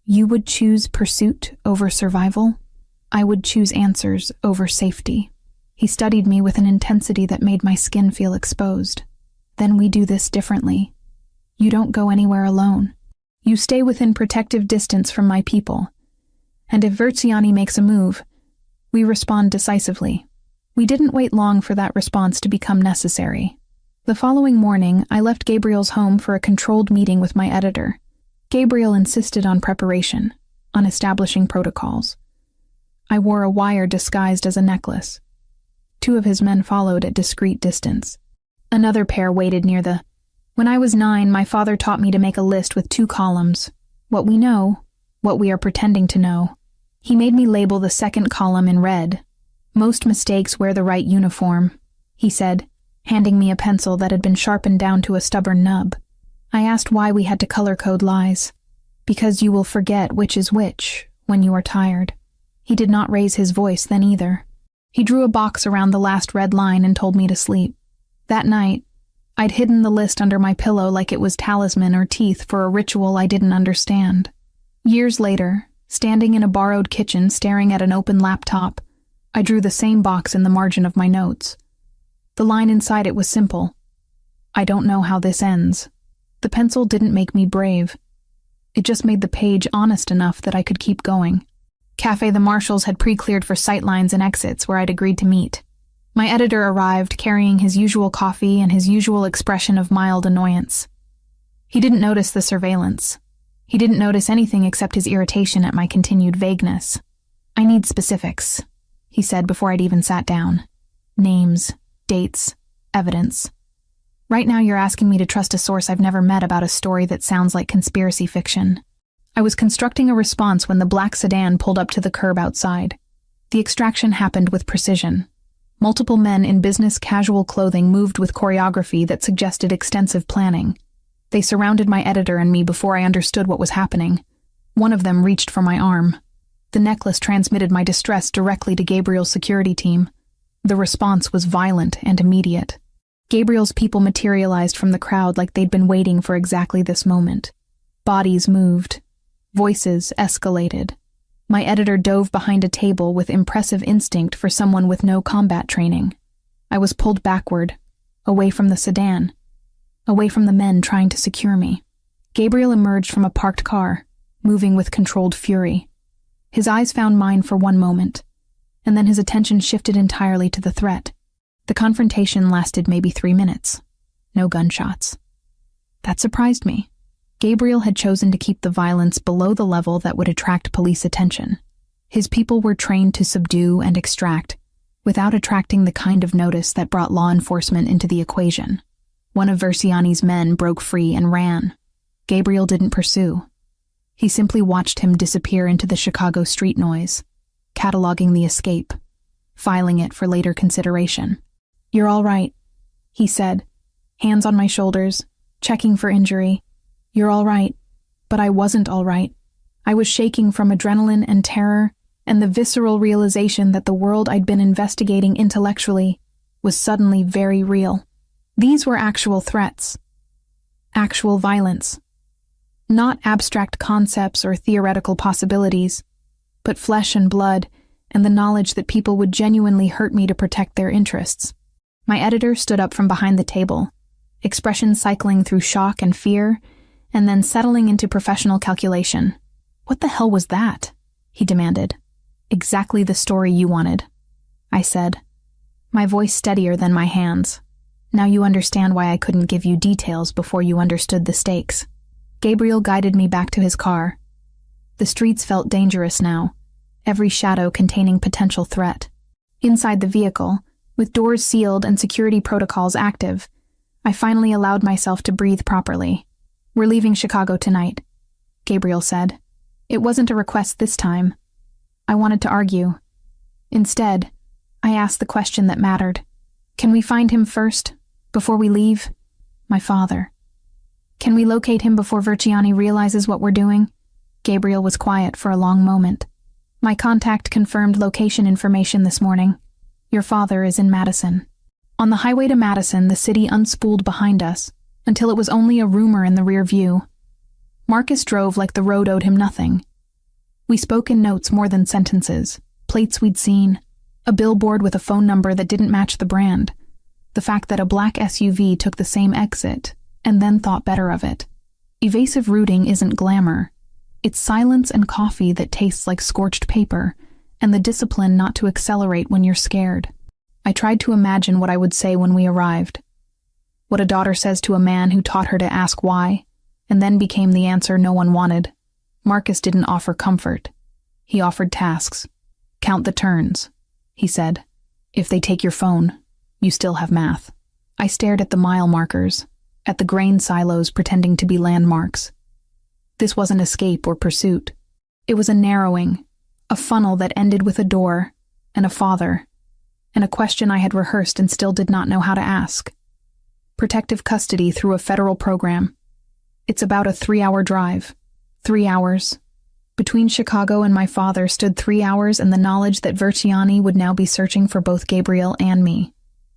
"You would choose pursuit over survival? I would choose answers over safety." He studied me with an intensity that made my skin feel exposed. "Then we do this differently. You don't go anywhere alone. You stay within protective distance from my people. And if Versiani makes a move, we respond decisively." We didn't wait long for that response to become necessary. The following morning, I left Gabriel's home for a controlled meeting with my editor. Gabriel insisted on preparation, on establishing protocols. I wore a wire disguised as a necklace. 2 of his men followed at discreet distance. Another pair waited near the... When I was 9, my father taught me to make a list with 2 columns. What we know, what we are pretending to know. He made me label the 2nd column in red. "Most mistakes wear the right uniform," he said, handing me a pencil that had been sharpened down to a stubborn nub. I asked why we had to color code lies. "Because you will forget which is which when you are tired." He did not raise his voice then either. He drew a box around the last red line and told me to sleep. That night, I'd hidden the list under my pillow like it was talisman or teeth for a ritual I didn't understand. Years later, standing in a borrowed kitchen staring at an open laptop, I drew the same box in the margin of my notes. The line inside it was simple. I don't know how this ends. The pencil didn't make me brave. It just made the page honest enough that I could keep going. Cafe the Marshals had pre-cleared for sightlines and exits where I'd agreed to meet. My editor arrived carrying his usual coffee and his usual expression of mild annoyance. He didn't notice the surveillance. He didn't notice anything except his irritation at my continued vagueness. "I need specifics," he said before I'd even sat down. "Names, dates, evidence. Right now you're asking me to trust a source I've never met about a story that sounds like conspiracy fiction." I was constructing a response when the black sedan pulled up to the curb outside. The extraction happened with precision. Multiple men in business casual clothing moved with choreography that suggested extensive planning. They surrounded my editor and me before I understood what was happening. One of them reached for my arm. The necklace transmitted my distress directly to Gabriel's security team. The response was violent and immediate. Gabriel's people materialized from the crowd like they'd been waiting for exactly this moment. Bodies moved. Voices escalated. My editor dove behind a table with impressive instinct for someone with no combat training. I was pulled backward, away from the sedan, away from the men trying to secure me. Gabriel emerged from a parked car, moving with controlled fury. His eyes found mine for one moment, and then his attention shifted entirely to the threat. The confrontation lasted maybe 3 minutes. No gunshots. That surprised me. Gabriel had chosen to keep the violence below the level that would attract police attention. His people were trained to subdue and extract, without attracting the kind of notice that brought law enforcement into the equation. One of Versiani's men broke free and ran. Gabriel didn't pursue. He simply watched him disappear into the Chicago street noise, cataloging the escape, filing it for later consideration. "You're all right," he said, hands on my shoulders, checking for injury. "You're all right." But I wasn't all right. I was shaking from adrenaline and terror, and the visceral realization that the world I'd been investigating intellectually was suddenly very real. These were actual threats. Actual violence. Not abstract concepts or theoretical possibilities, but flesh and blood, and the knowledge that people would genuinely hurt me to protect their interests. My editor stood up from behind the table, expression cycling through shock and fear, and then settling into professional calculation. "What the hell was that?" he demanded. "Exactly the story you wanted," I said, my voice steadier than my hands. "Now you understand why I couldn't give you details before you understood the stakes." Gabriel guided me back to his car. The streets felt dangerous now, every shadow containing potential threat. Inside the vehicle, with doors sealed and security protocols active, I finally allowed myself to breathe properly. "We're leaving Chicago tonight," Gabriel said. It wasn't a request this time. I wanted to argue. Instead, I asked the question that mattered. "Can we find him first, before we leave?" My father. "Can we locate him before Versiani realizes what we're doing?" Gabriel was quiet for a long moment. "My contact confirmed location information this morning. Your father is in Madison." On the highway to Madison, the city unspooled behind us, until it was only a rumor in the rear view. Marcus drove like the road owed him nothing. We spoke in notes more than sentences, plates we'd seen, a billboard with a phone number that didn't match the brand, the fact that a black SUV took the same exit, and then thought better of it. Evasive routing isn't glamour. It's silence and coffee that tastes like scorched paper, and the discipline not to accelerate when you're scared. I tried to imagine what I would say when we arrived. What a daughter says to a man who taught her to ask why, and then became the answer no one wanted. Marcus didn't offer comfort. He offered tasks. "Count the turns," he said. "If they take your phone, you still have math." I stared at the mile markers, at the grain silos pretending to be landmarks. This wasn't escape or pursuit. It was a narrowing, a funnel that ended with a door, and a father, and a question I had rehearsed and still did not know how to ask. Protective custody through a federal program. It's about a 3-hour drive. 3 hours. Between Chicago and my father stood 3 hours and the knowledge that Verciani would now be searching for both Gabriel and me,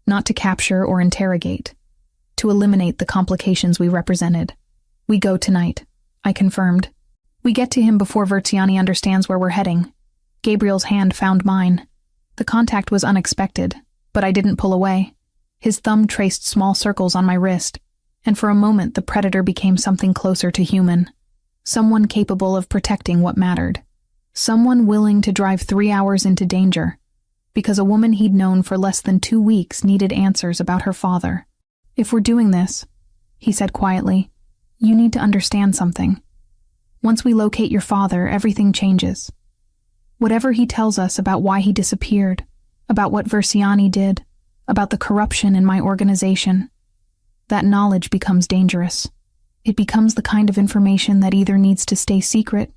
not to capture or interrogate, to eliminate the complications we represented. We go tonight, I confirmed. We get to him before Verciani understands where we're heading. Gabriel's hand found mine. The contact was unexpected, but I didn't pull away. His thumb traced small circles on my wrist, and for a moment the predator became something closer to human. Someone capable of protecting what mattered. Someone willing to drive 3 hours into danger, because a woman he'd known for less than 2 weeks needed answers about her father. If we're doing this, he said quietly, you need to understand something. Once we locate your father, everything changes. Whatever he tells us about why he disappeared, about what Verciani did, about the corruption in my organization, that knowledge becomes dangerous. It becomes the kind of information that either needs to stay secret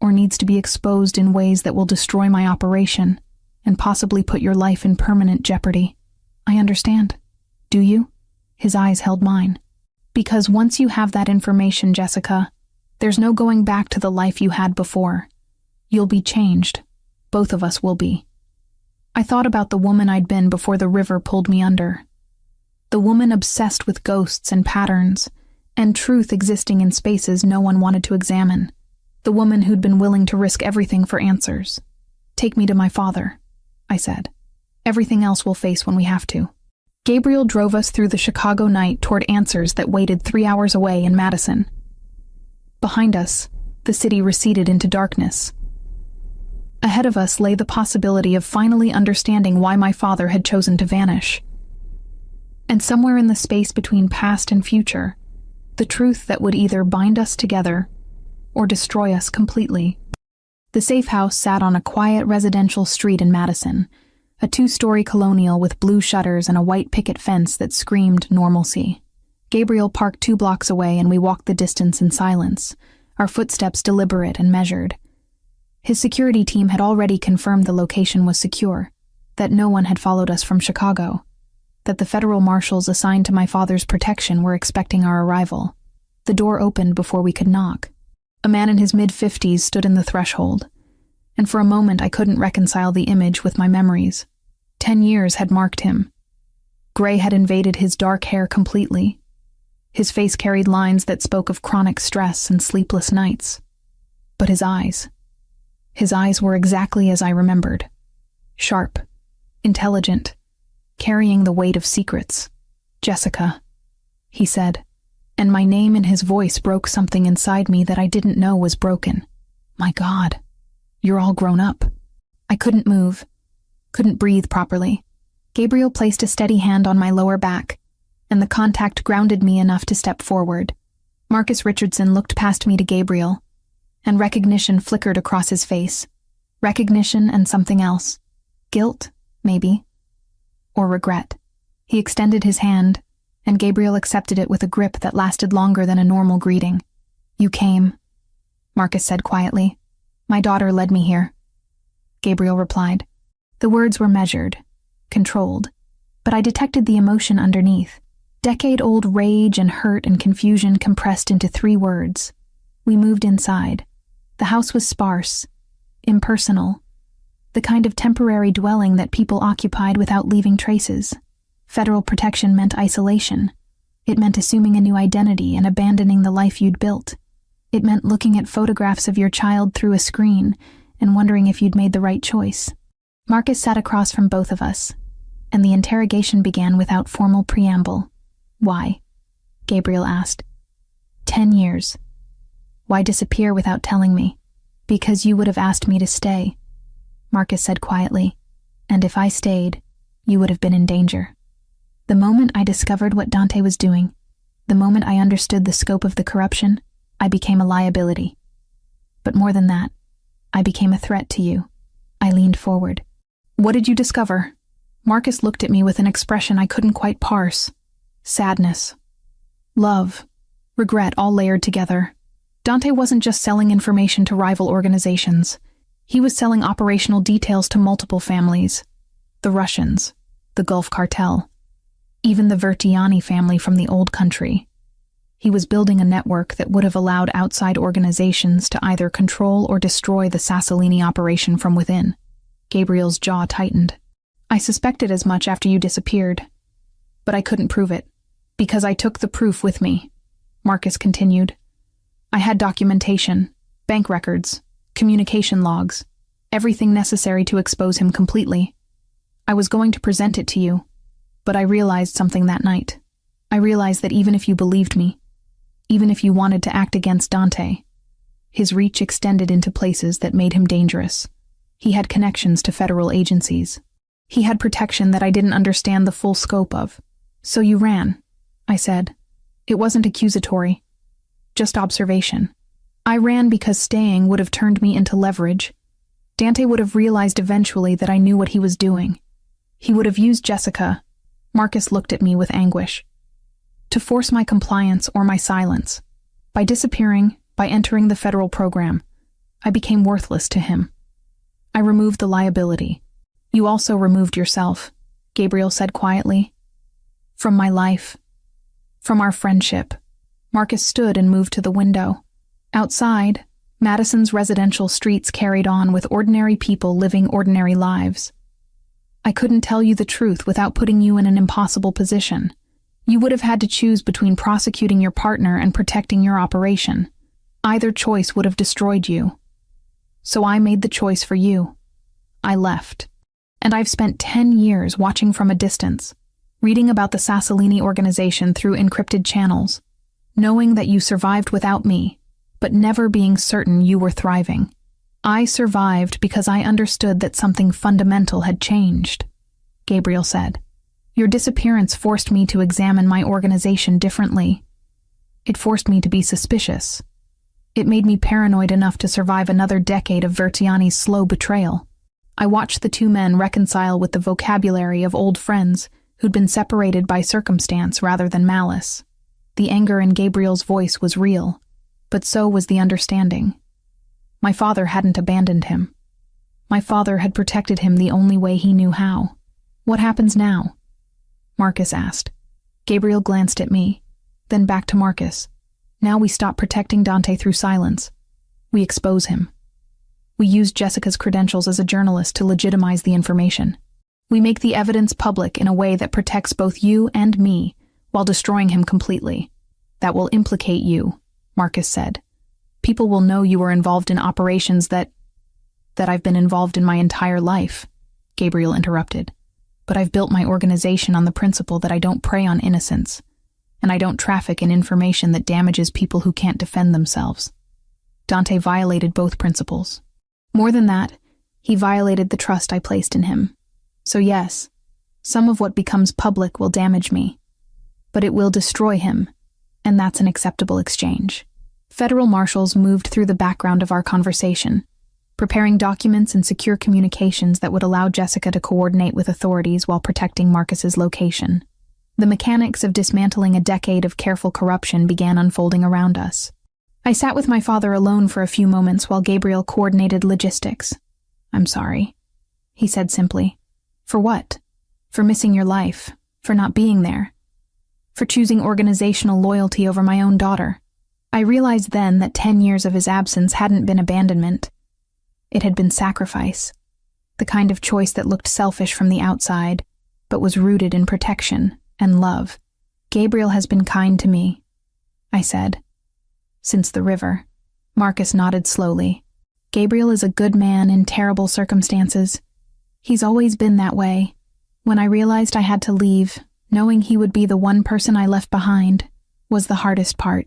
or needs to be exposed in ways that will destroy my operation and possibly put your life in permanent jeopardy. I understand. Do you? His eyes held mine. Because once you have that information, Jessica, there's no going back to the life you had before. You'll be changed. Both of us will be. I thought about the woman I'd been before the river pulled me under. The woman obsessed with ghosts and patterns, and truth existing in spaces no one wanted to examine. The woman who'd been willing to risk everything for answers. Take me to my father, I said. Everything else we'll face when we have to. Gabriel drove us through the Chicago night toward answers that waited 3 hours away in Madison. Behind us, the city receded into darkness. Ahead of us lay the possibility of finally understanding why my father had chosen to vanish. And somewhere in the space between past and future, the truth that would either bind us together or destroy us completely. The safe house sat on a quiet residential street in Madison, a 2-story colonial with blue shutters and a white picket fence that screamed normalcy. Gabriel parked 2 blocks away and we walked the distance in silence, our footsteps deliberate and measured. His security team had already confirmed the location was secure, that no one had followed us from Chicago, that the federal marshals assigned to my father's protection were expecting our arrival. The door opened before we could knock. A man in his mid-50s stood in the threshold, and for a moment I couldn't reconcile the image with my memories. 10 years had marked him. Gray had invaded his dark hair completely. His face carried lines that spoke of chronic stress and sleepless nights. But his eyes were exactly as I remembered. Sharp, intelligent, carrying the weight of secrets. Jessica, he said, and my name in his voice broke something inside me that I didn't know was broken. My God, you're all grown up. I couldn't move, couldn't breathe properly. Gabriel placed a steady hand on my lower back, and the contact grounded me enough to step forward. Marcus Richardson looked past me to Gabriel, and recognition flickered across his face. Recognition and something else. Guilt, maybe. Or regret. He extended his hand, and Gabriel accepted it with a grip that lasted longer than a normal greeting. You came, Marcus said quietly. My daughter led me here. Gabriel replied. The words were measured, controlled, but I detected the emotion underneath. Decade-old rage and hurt and confusion compressed into 3 words. We moved inside. The house was sparse, impersonal, the kind of temporary dwelling that people occupied without leaving traces. Federal protection meant isolation. It meant assuming a new identity and abandoning the life you'd built. It meant looking at photographs of your child through a screen and wondering if you'd made the right choice. Marcus sat across from both of us, and the interrogation began without formal preamble. Why? Gabriel asked. 10 years. Why disappear without telling me? Because you would have asked me to stay, Marcus said quietly, and if I stayed, you would have been in danger. The moment I discovered what Dante was doing, the moment I understood the scope of the corruption, I became a liability. But more than that, I became a threat to you. I leaned forward. What did you discover? Marcus looked at me with an expression I couldn't quite parse. Sadness. Love. Regret all layered together. Dante wasn't just selling information to rival organizations. He was selling operational details to multiple families. The Russians, the Gulf Cartel, even the Verciani family from the old country. He was building a network that would have allowed outside organizations to either control or destroy the Sassolini operation from within. Gabriel's jaw tightened. I suspected as much after you disappeared, but I couldn't prove it, because I took the proof with me, Marcus continued. I had documentation, bank records, communication logs, everything necessary to expose him completely. I was going to present it to you, but I realized something that night. I realized that even if you believed me, even if you wanted to act against Dante, his reach extended into places that made him dangerous. He had connections to federal agencies. He had protection that I didn't understand the full scope of. So you ran, I said. It wasn't accusatory, just observation. I ran because staying would have turned me into leverage. Dante would have realized eventually that I knew what he was doing. He would have used Jessica. Marcus looked at me with anguish. To force my compliance or my silence. By disappearing, by entering the federal program, I became worthless to him. I removed the liability. You also removed yourself, Gabriel said quietly. From my life. From our friendship. Marcus stood and moved to the window. Outside, Madison's residential streets carried on with ordinary people living ordinary lives. I couldn't tell you the truth without putting you in an impossible position. You would have had to choose between prosecuting your partner and protecting your operation. Either choice would have destroyed you. So I made the choice for you. I left. And I've spent 10 years watching from a distance, reading about the Sassolini organization through encrypted channels, knowing that you survived without me, but never being certain you were thriving. I survived because I understood that something fundamental had changed, Gabriel said. Your disappearance forced me to examine my organization differently. It forced me to be suspicious. It made me paranoid enough to survive another decade of Vertiani's slow betrayal. I watched the two men reconcile with the vocabulary of old friends who'd been separated by circumstance rather than malice. The anger in Gabriel's voice was real, but so was the understanding. My father hadn't abandoned him. My father had protected him the only way he knew how. What happens now? Marcus asked. Gabriel glanced at me, then back to Marcus. Now we stop protecting Dante through silence. We expose him. We use Jessica's credentials as a journalist to legitimize the information. We make the evidence public in a way that protects both you and me, while destroying him completely. That will implicate you, Marcus said. People will know you were involved in operations that I've been involved in my entire life, Gabriel interrupted. But I've built my organization on the principle that I don't prey on innocents, and I don't traffic in information that damages people who can't defend themselves. Dante violated both principles. More than that, he violated the trust I placed in him. So yes, some of what becomes public will damage me, but it will destroy him, and that's an acceptable exchange. Federal marshals moved through the background of our conversation, preparing documents and secure communications that would allow Jessica to coordinate with authorities while protecting Marcus's location. The mechanics of dismantling a decade of careful corruption began unfolding around us. I sat with my father alone for a few moments while Gabriel coordinated logistics. I'm sorry, he said simply. For what? For missing your life, for not being there, for choosing organizational loyalty over my own daughter. I realized then that 10 years of his absence hadn't been abandonment. It had been sacrifice, the kind of choice that looked selfish from the outside, but was rooted in protection and love. Gabriel has been kind to me, I said. Since the river. Marcus nodded slowly. Gabriel is a good man in terrible circumstances. He's always been that way. When I realized I had to leave, knowing he would be the one person I left behind was the hardest part.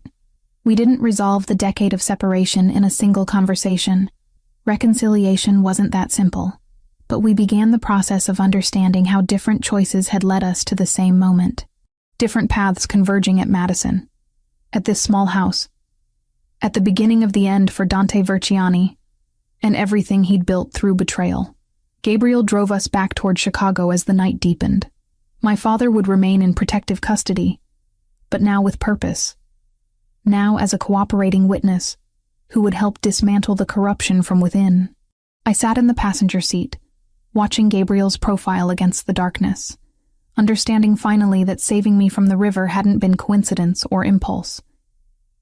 We didn't resolve the decade of separation in a single conversation. Reconciliation wasn't that simple, but we began the process of understanding how different choices had led us to the same moment. Different paths converging at Madison, at this small house, at the beginning of the end for Dante Verciani, and everything he'd built through betrayal. Gabriel drove us back toward Chicago as the night deepened. My father would remain in protective custody, but now with purpose. Now as a cooperating witness who would help dismantle the corruption from within. I sat in the passenger seat, watching Gabriel's profile against the darkness, understanding finally that saving me from the river hadn't been coincidence or impulse.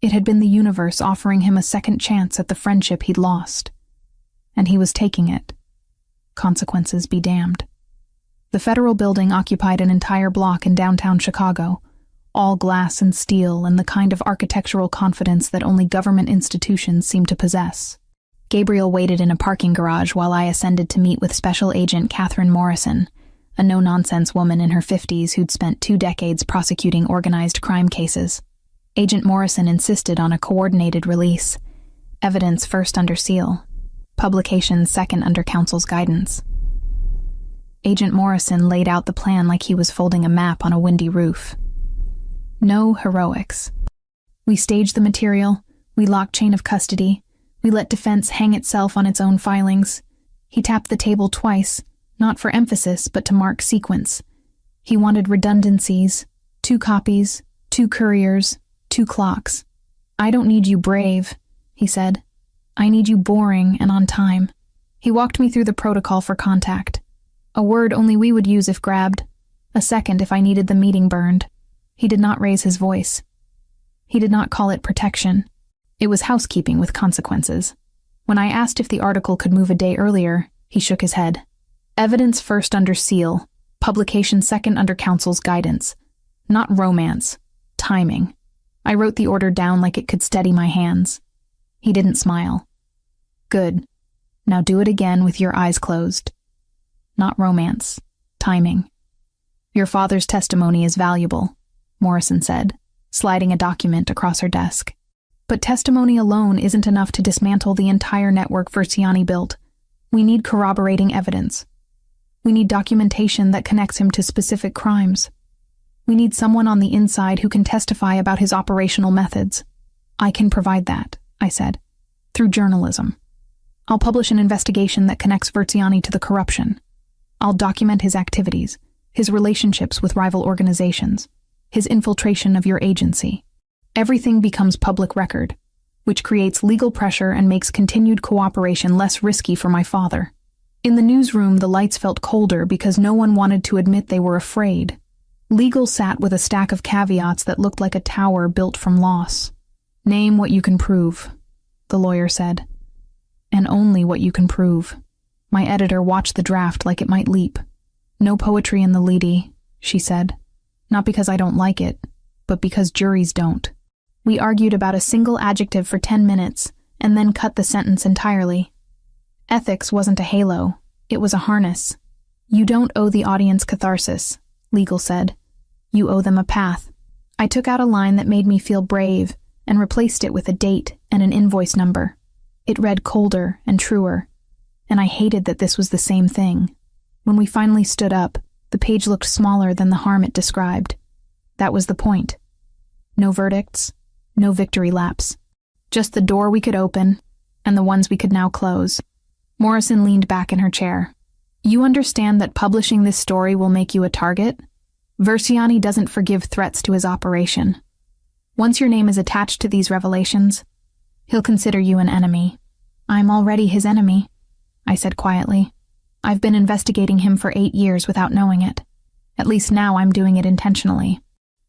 It had been the universe offering him a second chance at the friendship he'd lost. And he was taking it. Consequences be damned. The federal building occupied an entire block in downtown Chicago, all glass and steel and the kind of architectural confidence that only government institutions seem to possess. Gabriel waited in a parking garage while I ascended to meet with Special Agent Catherine Morrison, a no-nonsense woman in her 50s who'd spent 2 decades prosecuting organized crime cases. Agent Morrison insisted on a coordinated release, evidence first under seal, publication second under counsel's guidance. Agent Morrison laid out the plan like he was folding a map on a windy roof. No heroics. We staged the material, we locked chain of custody, we let defense hang itself on its own filings. He tapped the table twice, not for emphasis, but to mark sequence. He wanted redundancies, 2 copies, 2 couriers, 2 clocks. I don't need you brave, he said. I need you boring and on time. He walked me through the protocol for contact. A word only we would use if grabbed, a second if I needed the meeting burned. He did not raise his voice. He did not call it protection. It was housekeeping with consequences. When I asked if the article could move a day earlier, he shook his head. Evidence first under seal, publication second under counsel's guidance. Not romance, timing. I wrote the order down like it could steady my hands. He didn't smile. Good. Now do it again with your eyes closed. Not romance, timing. Your father's testimony is valuable, Morrison said, sliding a document across her desk. But testimony alone isn't enough to dismantle the entire network Versiani built. We need corroborating evidence. We need documentation that connects him to specific crimes. We need someone on the inside who can testify about his operational methods. I can provide that, I said, through journalism. I'll publish an investigation that connects Versiani to the corruption. I'll document his activities, his relationships with rival organizations, his infiltration of your agency. Everything becomes public record, which creates legal pressure and makes continued cooperation less risky for my father. In the newsroom, the lights felt colder because no one wanted to admit they were afraid. Legal sat with a stack of caveats that looked like a tower built from loss. Name what you can prove, the lawyer said. And only what you can prove. My editor watched the draft like it might leap. No poetry in the leady, she said. Not because I don't like it, but because juries don't. We argued about a single adjective for 10 minutes, and then cut the sentence entirely. Ethics wasn't a halo, it was a harness. You don't owe the audience catharsis, legal said. You owe them a path. I took out a line that made me feel brave, and replaced it with a date and an invoice number. It read colder and truer, and I hated that this was the same thing. When we finally stood up, the page looked smaller than the harm it described. That was the point. No verdicts. No victory laps. Just the door we could open, and the ones we could now close. Morrison leaned back in her chair. You understand that publishing this story will make you a target? Versiani doesn't forgive threats to his operation. Once your name is attached to these revelations, he'll consider you an enemy. I'm already his enemy, I said quietly. I've been investigating him for 8 years without knowing it. At least now I'm doing it intentionally.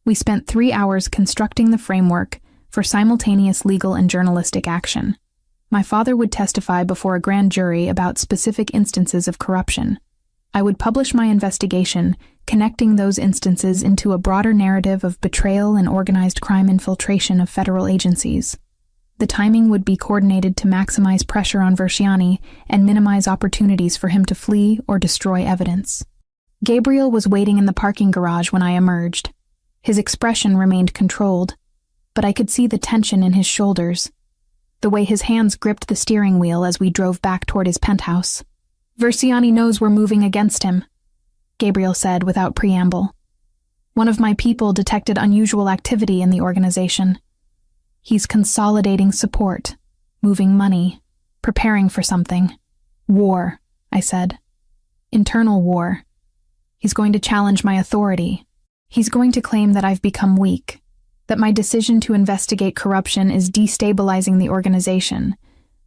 We spent 3 hours constructing the framework for simultaneous legal and journalistic action. My father would testify before a grand jury about specific instances of corruption. I would publish my investigation, connecting those instances into a broader narrative of betrayal and organized crime infiltration of federal agencies. The timing would be coordinated to maximize pressure on Versiani and minimize opportunities for him to flee or destroy evidence. Gabriel was waiting in the parking garage when I emerged. His expression remained controlled, but I could see the tension in his shoulders, the way his hands gripped the steering wheel as we drove back toward his penthouse. Versiani knows we're moving against him, Gabriel said without preamble. One of my people detected unusual activity in the organization. He's consolidating support, moving money, preparing for something. War, I said. Internal war. He's going to challenge my authority. He's going to claim that I've become weak, that my decision to investigate corruption is destabilizing the organization,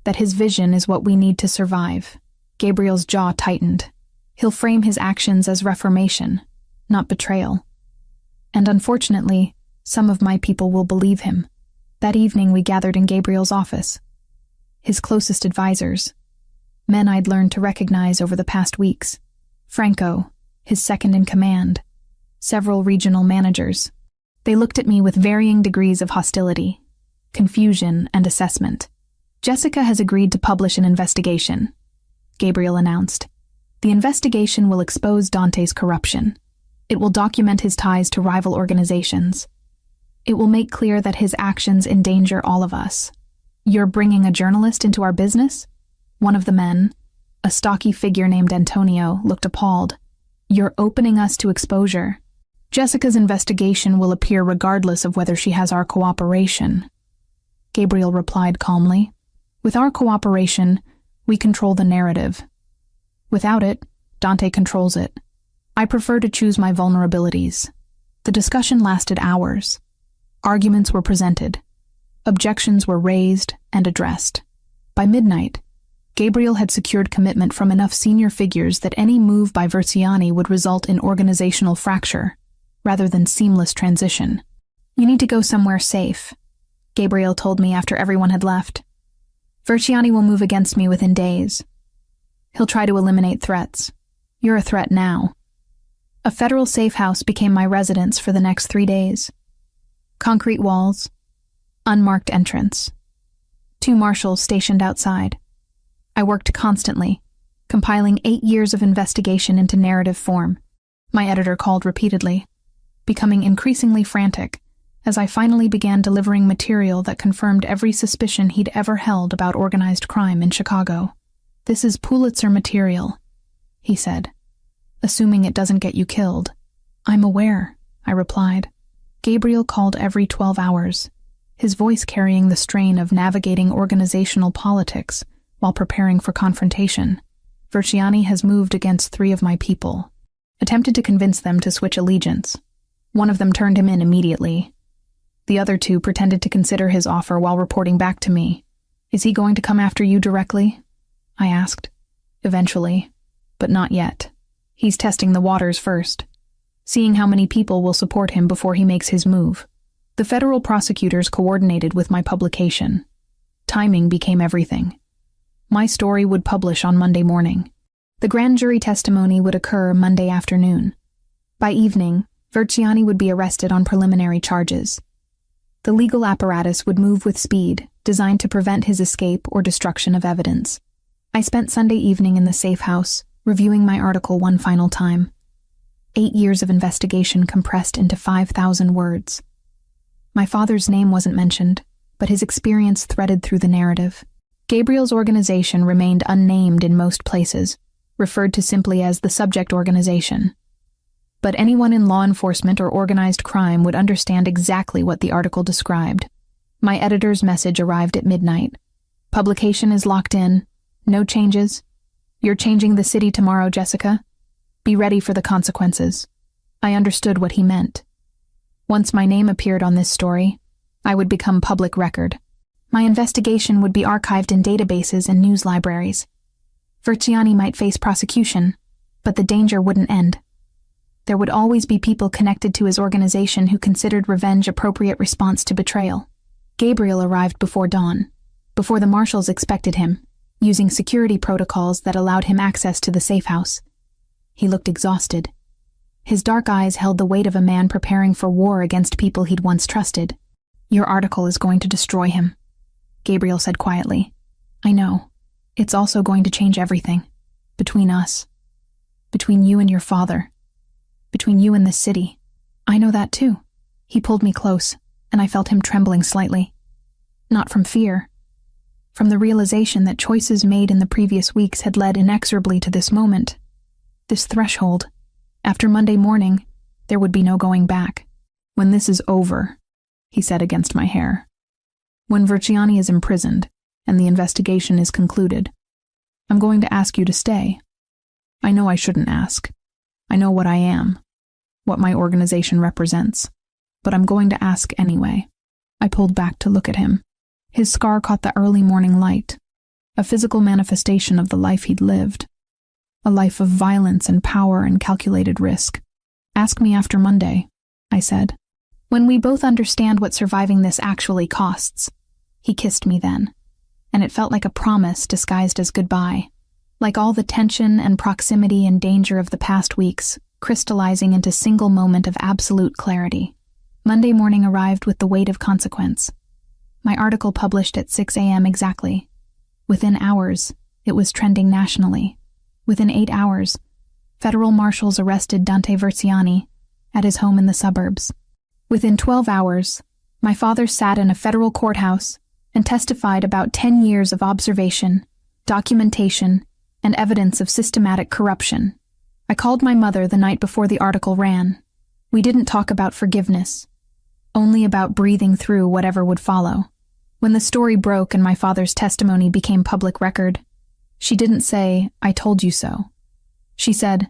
that his vision is what we need to survive. Gabriel's jaw tightened. He'll frame his actions as reformation, not betrayal. And unfortunately, some of my people will believe him. That evening we gathered in Gabriel's office. His closest advisors, men I'd learned to recognize over the past weeks. Franco, his second-in-command, several regional managers. They looked at me with varying degrees of hostility, confusion, and assessment. "Jessica has agreed to publish an investigation," Gabriel announced. "The investigation will expose Dante's corruption. It will document his ties to rival organizations. It will make clear that his actions endanger all of us." "You're bringing a journalist into our business?" One of the men, a stocky figure named Antonio, looked appalled. "You're opening us to exposure." "Jessica's investigation will appear regardless of whether she has our cooperation," Gabriel replied calmly. "With our cooperation, we control the narrative. Without it, Dante controls it. I prefer to choose my vulnerabilities." The discussion lasted hours. Arguments were presented. Objections were raised and addressed. By midnight, Gabriel had secured commitment from enough senior figures that any move by Verziani would result in organizational fracture, rather than seamless transition. "You need to go somewhere safe," Gabriel told me after everyone had left. "Verziani will move against me within days. He'll try to eliminate threats. You're a threat now." A federal safe house became my residence for the next 3 days. Concrete walls, unmarked entrance. 2 marshals stationed outside. I worked constantly, compiling 8 years of investigation into narrative form. My editor called repeatedly, becoming increasingly frantic as I finally began delivering material that confirmed every suspicion he'd ever held about organized crime in Chicago. "This is Pulitzer material," he said, "assuming it doesn't get you killed." "I'm aware," I replied. Gabriel called every 12 hours, his voice carrying the strain of navigating organizational politics while preparing for confrontation. "Verziani has moved against 3 of my people, attempted to convince them to switch allegiance. One of them turned him in immediately. The other 2 pretended to consider his offer while reporting back to me. Is he going to come after you directly?" I asked. "Eventually, but not yet. He's testing the waters first, seeing how many people will support him before he makes his move." The federal prosecutors coordinated with my publication. Timing became everything. My story would publish on Monday morning. The grand jury testimony would occur Monday afternoon. By evening, Verziani would be arrested on preliminary charges. The legal apparatus would move with speed, designed to prevent his escape or destruction of evidence. I spent Sunday evening in the safe house, reviewing my article one final time. 8 years of investigation compressed into 5,000 words. My father's name wasn't mentioned, but his experience threaded through the narrative. Gabriel's organization remained unnamed in most places, referred to simply as the subject organization. But anyone in law enforcement or organized crime would understand exactly what the article described. My editor's message arrived at midnight. "Publication is locked in. No changes. You're changing the city tomorrow, Jessica. Be ready for the consequences." I understood what he meant. Once my name appeared on this story, I would become public record. My investigation would be archived in databases and news libraries. Verziani might face prosecution, but the danger wouldn't end. There would always be people connected to his organization who considered revenge appropriate response to betrayal. Gabriel arrived before dawn, before the marshals expected him, using security protocols that allowed him access to the safe house. He looked exhausted. His dark eyes held the weight of a man preparing for war against people he'd once trusted. "Your article is going to destroy him," Gabriel said quietly. "I know. It's also going to change everything. Between us. Between you and your father. Between you and this city. I know that too." He pulled me close, and I felt him trembling slightly. Not from fear. From the realization that choices made in the previous weeks had led inexorably to this moment. This threshold. After Monday morning, there would be no going back. "When this is over," he said against my hair. "When Verziani is imprisoned, and the investigation is concluded, I'm going to ask you to stay. I know I shouldn't ask. I know what I am, what my organization represents, but I'm going to ask anyway." I pulled back to look at him. His scar caught the early morning light, a physical manifestation of the life he'd lived. A life of violence and power and calculated risk. "Ask me after Monday," I said. When we both understand what surviving this actually costs. He kissed me then, and it felt like a promise disguised as goodbye, like all the tension and proximity and danger of the past weeks, crystallizing into single moment of absolute clarity. Monday morning arrived with the weight of consequence. My article published at 6 a.m. exactly. Within hours, it was trending nationally. Within 8 hours, federal marshals arrested Dante Verziani at his home in the suburbs. Within 12 hours, my father sat in a federal courthouse and testified about 10 years of observation, documentation, and evidence of systematic corruption. I called my mother the night before the article ran. We didn't talk about forgiveness, only about breathing through whatever would follow. When the story broke and my father's testimony became public record, she didn't say, "I told you so." She said,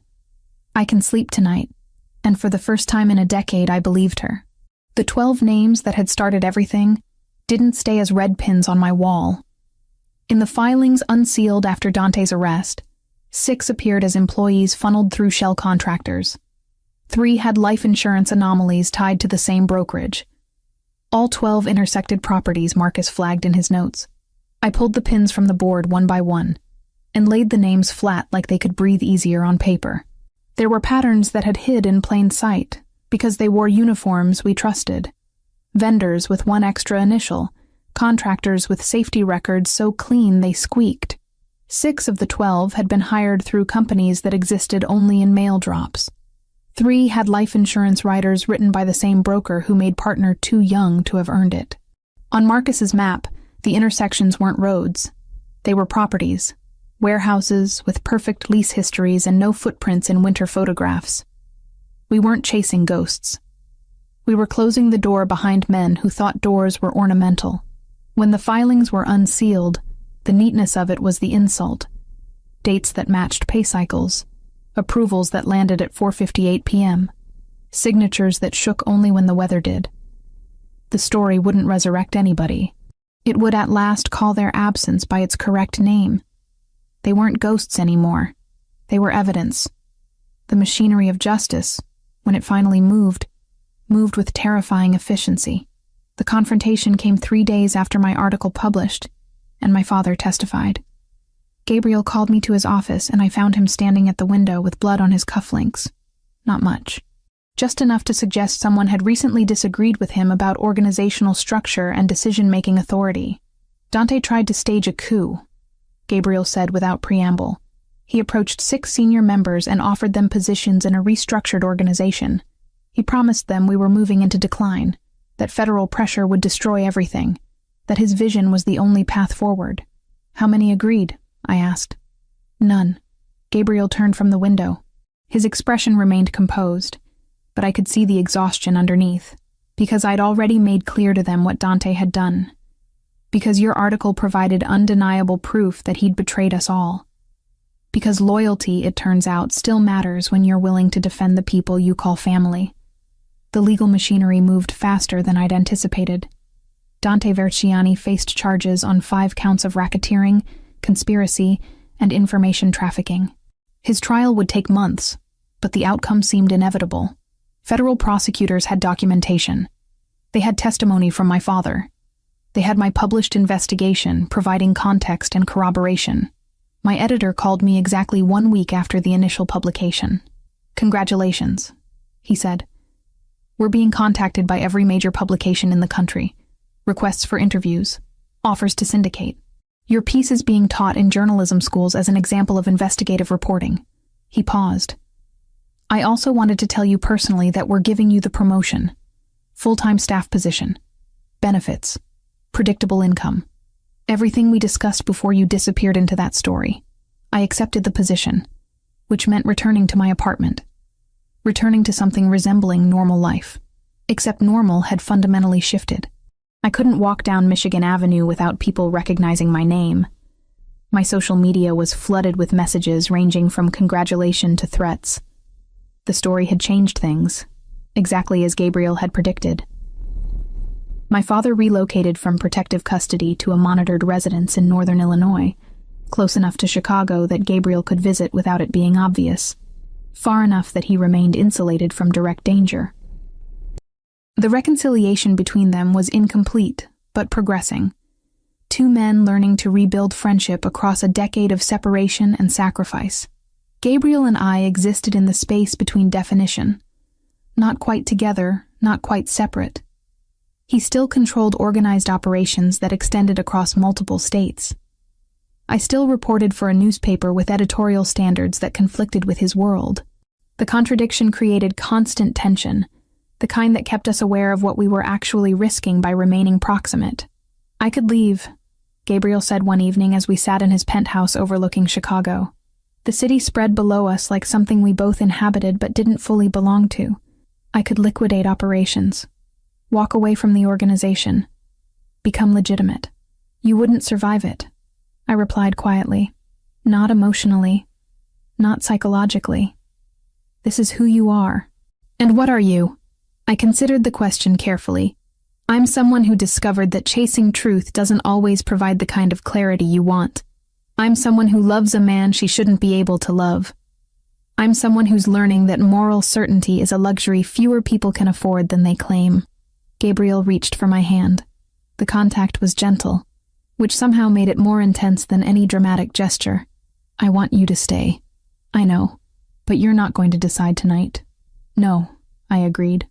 "I can sleep tonight," and for the first time in a decade I believed her. The 12 names that had started everything didn't stay as red pins on my wall. In the filings unsealed after Dante's arrest, 6 appeared as employees funneled through shell contractors. 3 had life insurance anomalies tied to the same brokerage. All 12 intersected properties, Marcus flagged in his notes. I pulled the pins from the board one by one and laid the names flat like they could breathe easier on paper. There were patterns that had hid in plain sight because they wore uniforms we trusted. Vendors with 1 extra initial, contractors with safety records so clean they squeaked. 6 of the 12 had been hired through companies that existed only in mail drops. 3 had life insurance riders written by the same broker who made partner too young to have earned it. On Marcus's map, the intersections weren't roads. They were properties, warehouses with perfect lease histories and no footprints in winter photographs. We weren't chasing ghosts. We were closing the door behind men who thought doors were ornamental. When the filings were unsealed, the neatness of it was the insult. Dates that matched pay cycles, approvals that landed at 4:58 p.m., signatures that shook only when the weather did. The story wouldn't resurrect anybody. It would at last call their absence by its correct name. They weren't ghosts anymore. They were evidence. The machinery of justice, when it finally moved with terrifying efficiency. The confrontation came 3 days after my article published, and my father testified. Gabriel called me to his office, and I found him standing at the window with blood on his cufflinks. Not much. Just enough to suggest someone had recently disagreed with him about organizational structure and decision-making authority. Dante tried to stage a coup, Gabriel said without preamble. He approached 6 senior members and offered them positions in a restructured organization. He promised them we were moving into decline, that federal pressure would destroy everything, that his vision was the only path forward. How many agreed? I asked. None. Gabriel turned from the window. His expression remained composed, but I could see the exhaustion underneath, because I'd already made clear to them what Dante had done. Because your article provided undeniable proof that he'd betrayed us all. Because loyalty, it turns out, still matters when you're willing to defend the people you call family. The legal machinery moved faster than I'd anticipated. Dante Verziani faced charges on 5 counts of racketeering, conspiracy, and information trafficking. His trial would take months, but the outcome seemed inevitable. Federal prosecutors had documentation. They had testimony from my father. They had my published investigation, providing context and corroboration. My editor called me exactly 1 week after the initial publication. "Congratulations," he said. "We're being contacted by every major publication in the country. Requests for interviews, offers to syndicate. Your piece is being taught in journalism schools as an example of investigative reporting." He paused. "I also wanted to tell you personally that we're giving you the promotion. Full-time staff position. Benefits. Predictable income. Everything we discussed before you disappeared into that story. I accepted the position, which meant returning to my apartment. Returning to something resembling normal life. Except normal had fundamentally shifted. I couldn't walk down Michigan Avenue without people recognizing my name. My social media was flooded with messages ranging from congratulation to threats. The story had changed things, exactly as Gabriel had predicted. My father relocated from protective custody to a monitored residence in northern Illinois, close enough to Chicago that Gabriel could visit without it being obvious, far enough that he remained insulated from direct danger. The reconciliation between them was incomplete, but progressing. Two men learning to rebuild friendship across a decade of separation and sacrifice. Gabriel and I existed in the space between definition. Not quite together, not quite separate. He still controlled organized operations that extended across multiple states. I still reported for a newspaper with editorial standards that conflicted with his world. The contradiction created constant tension, the kind that kept us aware of what we were actually risking by remaining proximate. "I could leave," Gabriel said one evening as we sat in his penthouse overlooking Chicago. The city spread below us like something we both inhabited but didn't fully belong to. I could liquidate operations, walk away from the organization, become legitimate. "You wouldn't survive it," I replied quietly. "Not emotionally, not psychologically. This is who you are." "And what are you?" I considered the question carefully. I'm someone who discovered that chasing truth doesn't always provide the kind of clarity you want. I'm someone who loves a man she shouldn't be able to love. I'm someone who's learning that moral certainty is a luxury fewer people can afford than they claim. Gabriel reached for my hand. The contact was gentle, which somehow made it more intense than any dramatic gesture. "I want you to stay. I know, but you're not going to decide tonight." "No," I agreed.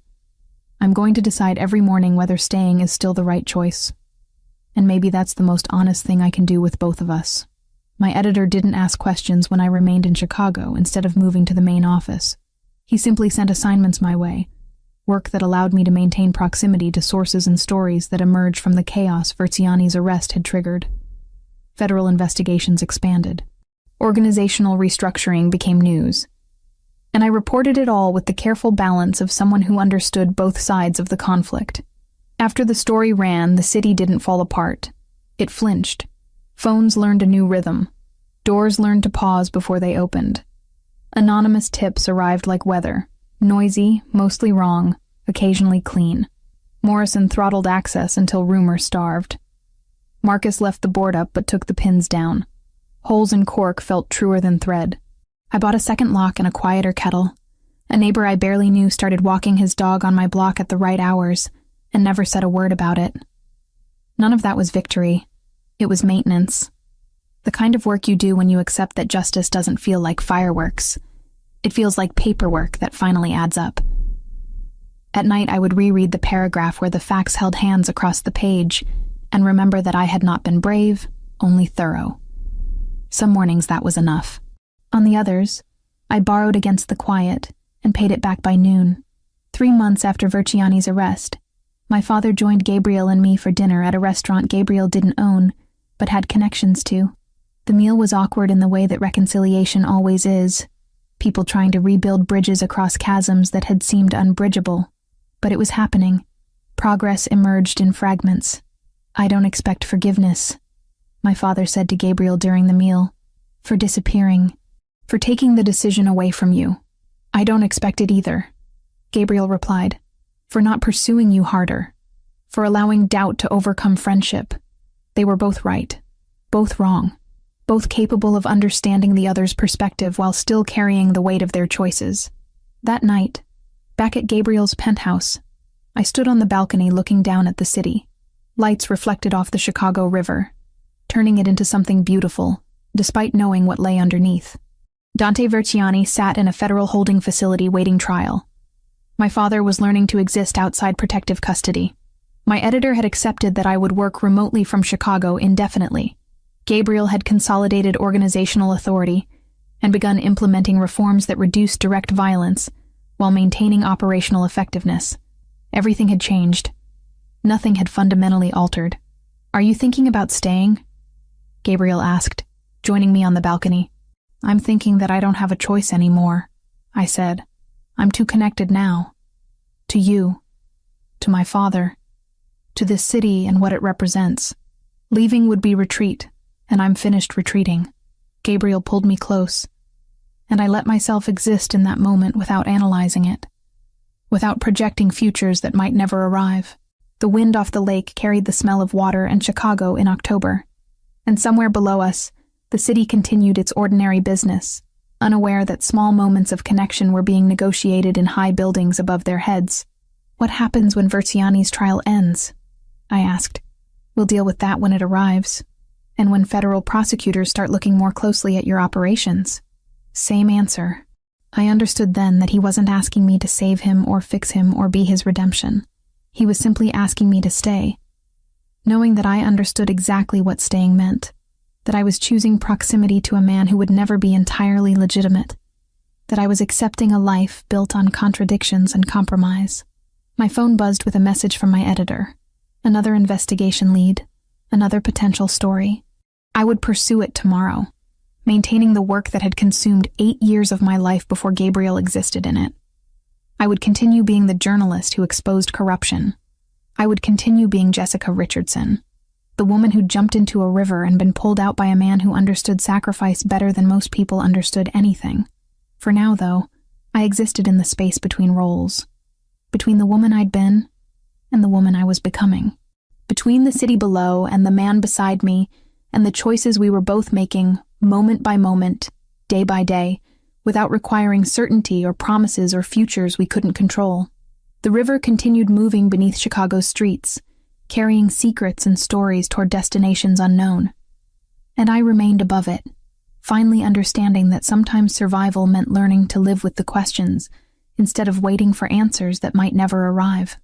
"I'm going to decide every morning whether staying is still the right choice. And maybe that's the most honest thing I can do with both of us." My editor didn't ask questions when I remained in Chicago instead of moving to the main office. He simply sent assignments my way, work that allowed me to maintain proximity to sources and stories that emerged from the chaos Verziani's arrest had triggered. Federal investigations expanded. Organizational restructuring became news. And I reported it all with the careful balance of someone who understood both sides of the conflict. After the story ran, the city didn't fall apart. It flinched. Phones learned a new rhythm. Doors learned to pause before they opened. Anonymous tips arrived like weather. Noisy, mostly wrong, occasionally clean. Morrison throttled access until rumor starved. Marcus left the board up but took the pins down. Holes in cork felt truer than thread. I bought a second lock and a quieter kettle. A neighbor I barely knew started walking his dog on my block at the right hours and never said a word about it. None of that was victory. It was maintenance. The kind of work you do when you accept that justice doesn't feel like fireworks. It feels like paperwork that finally adds up. At night, I would reread the paragraph where the facts held hands across the page and remember that I had not been brave, only thorough. Some mornings that was enough. On the others, I borrowed against the quiet and paid it back by noon. 3 months after Verziani's arrest, my father joined Gabriel and me for dinner at a restaurant Gabriel didn't own, but had connections to. The meal was awkward in the way that reconciliation always is, people trying to rebuild bridges across chasms that had seemed unbridgeable. But it was happening. Progress emerged in fragments. "I don't expect forgiveness," my father said to Gabriel during the meal, "for disappearing, for taking the decision away from you." "I don't expect it either," Gabriel replied, "for not pursuing you harder, for allowing doubt to overcome friendship. They were both right, both wrong, both capable of understanding the other's perspective while still carrying the weight of their choices." That night, back at Gabriel's penthouse, I stood on the balcony looking down at the city. Lights reflected off the Chicago River, turning it into something beautiful, despite knowing what lay underneath. Dante Verziani sat in a federal holding facility waiting trial. My father was learning to exist outside protective custody. My editor had accepted that I would work remotely from Chicago indefinitely. Gabriel had consolidated organizational authority and begun implementing reforms that reduced direct violence while maintaining operational effectiveness. Everything had changed. Nothing had fundamentally altered. "Are you thinking about staying?" Gabriel asked, joining me on the balcony. "I'm thinking that I don't have a choice anymore," I said. "I'm too connected now. To you. To my father. To this city and what it represents. Leaving would be retreat, and I'm finished retreating." Gabriel pulled me close, and I let myself exist in that moment without analyzing it, without projecting futures that might never arrive. The wind off the lake carried the smell of water and Chicago in October, and somewhere below us, the city continued its ordinary business, unaware that small moments of connection were being negotiated in high buildings above their heads. What happens when Verziani's trial ends? I asked. We'll deal with that when it arrives. And when federal prosecutors start looking more closely at your operations. Same answer. I understood then that he wasn't asking me to save him or fix him or be his redemption. He was simply asking me to stay. Knowing that I understood exactly what staying meant. That I was choosing proximity to a man who would never be entirely legitimate. That I was accepting a life built on contradictions and compromise. My phone buzzed with a message from my editor. Another investigation lead. Another potential story. I would pursue it tomorrow, maintaining the work that had consumed 8 years of my life before Gabriel existed in it. I would continue being the journalist who exposed corruption. I would continue being Jessica Richardson, the woman who jumped into a river and been pulled out by a man who understood sacrifice better than most people understood anything. For now, though, I existed in the space between roles. Between the woman I'd been and the woman I was becoming. Between the city below and the man beside me and the choices we were both making, moment by moment, day by day, without requiring certainty or promises or futures we couldn't control. The river continued moving beneath Chicago's streets, carrying secrets and stories toward destinations unknown. And I remained above it, finally understanding that sometimes survival meant learning to live with the questions instead of waiting for answers that might never arrive.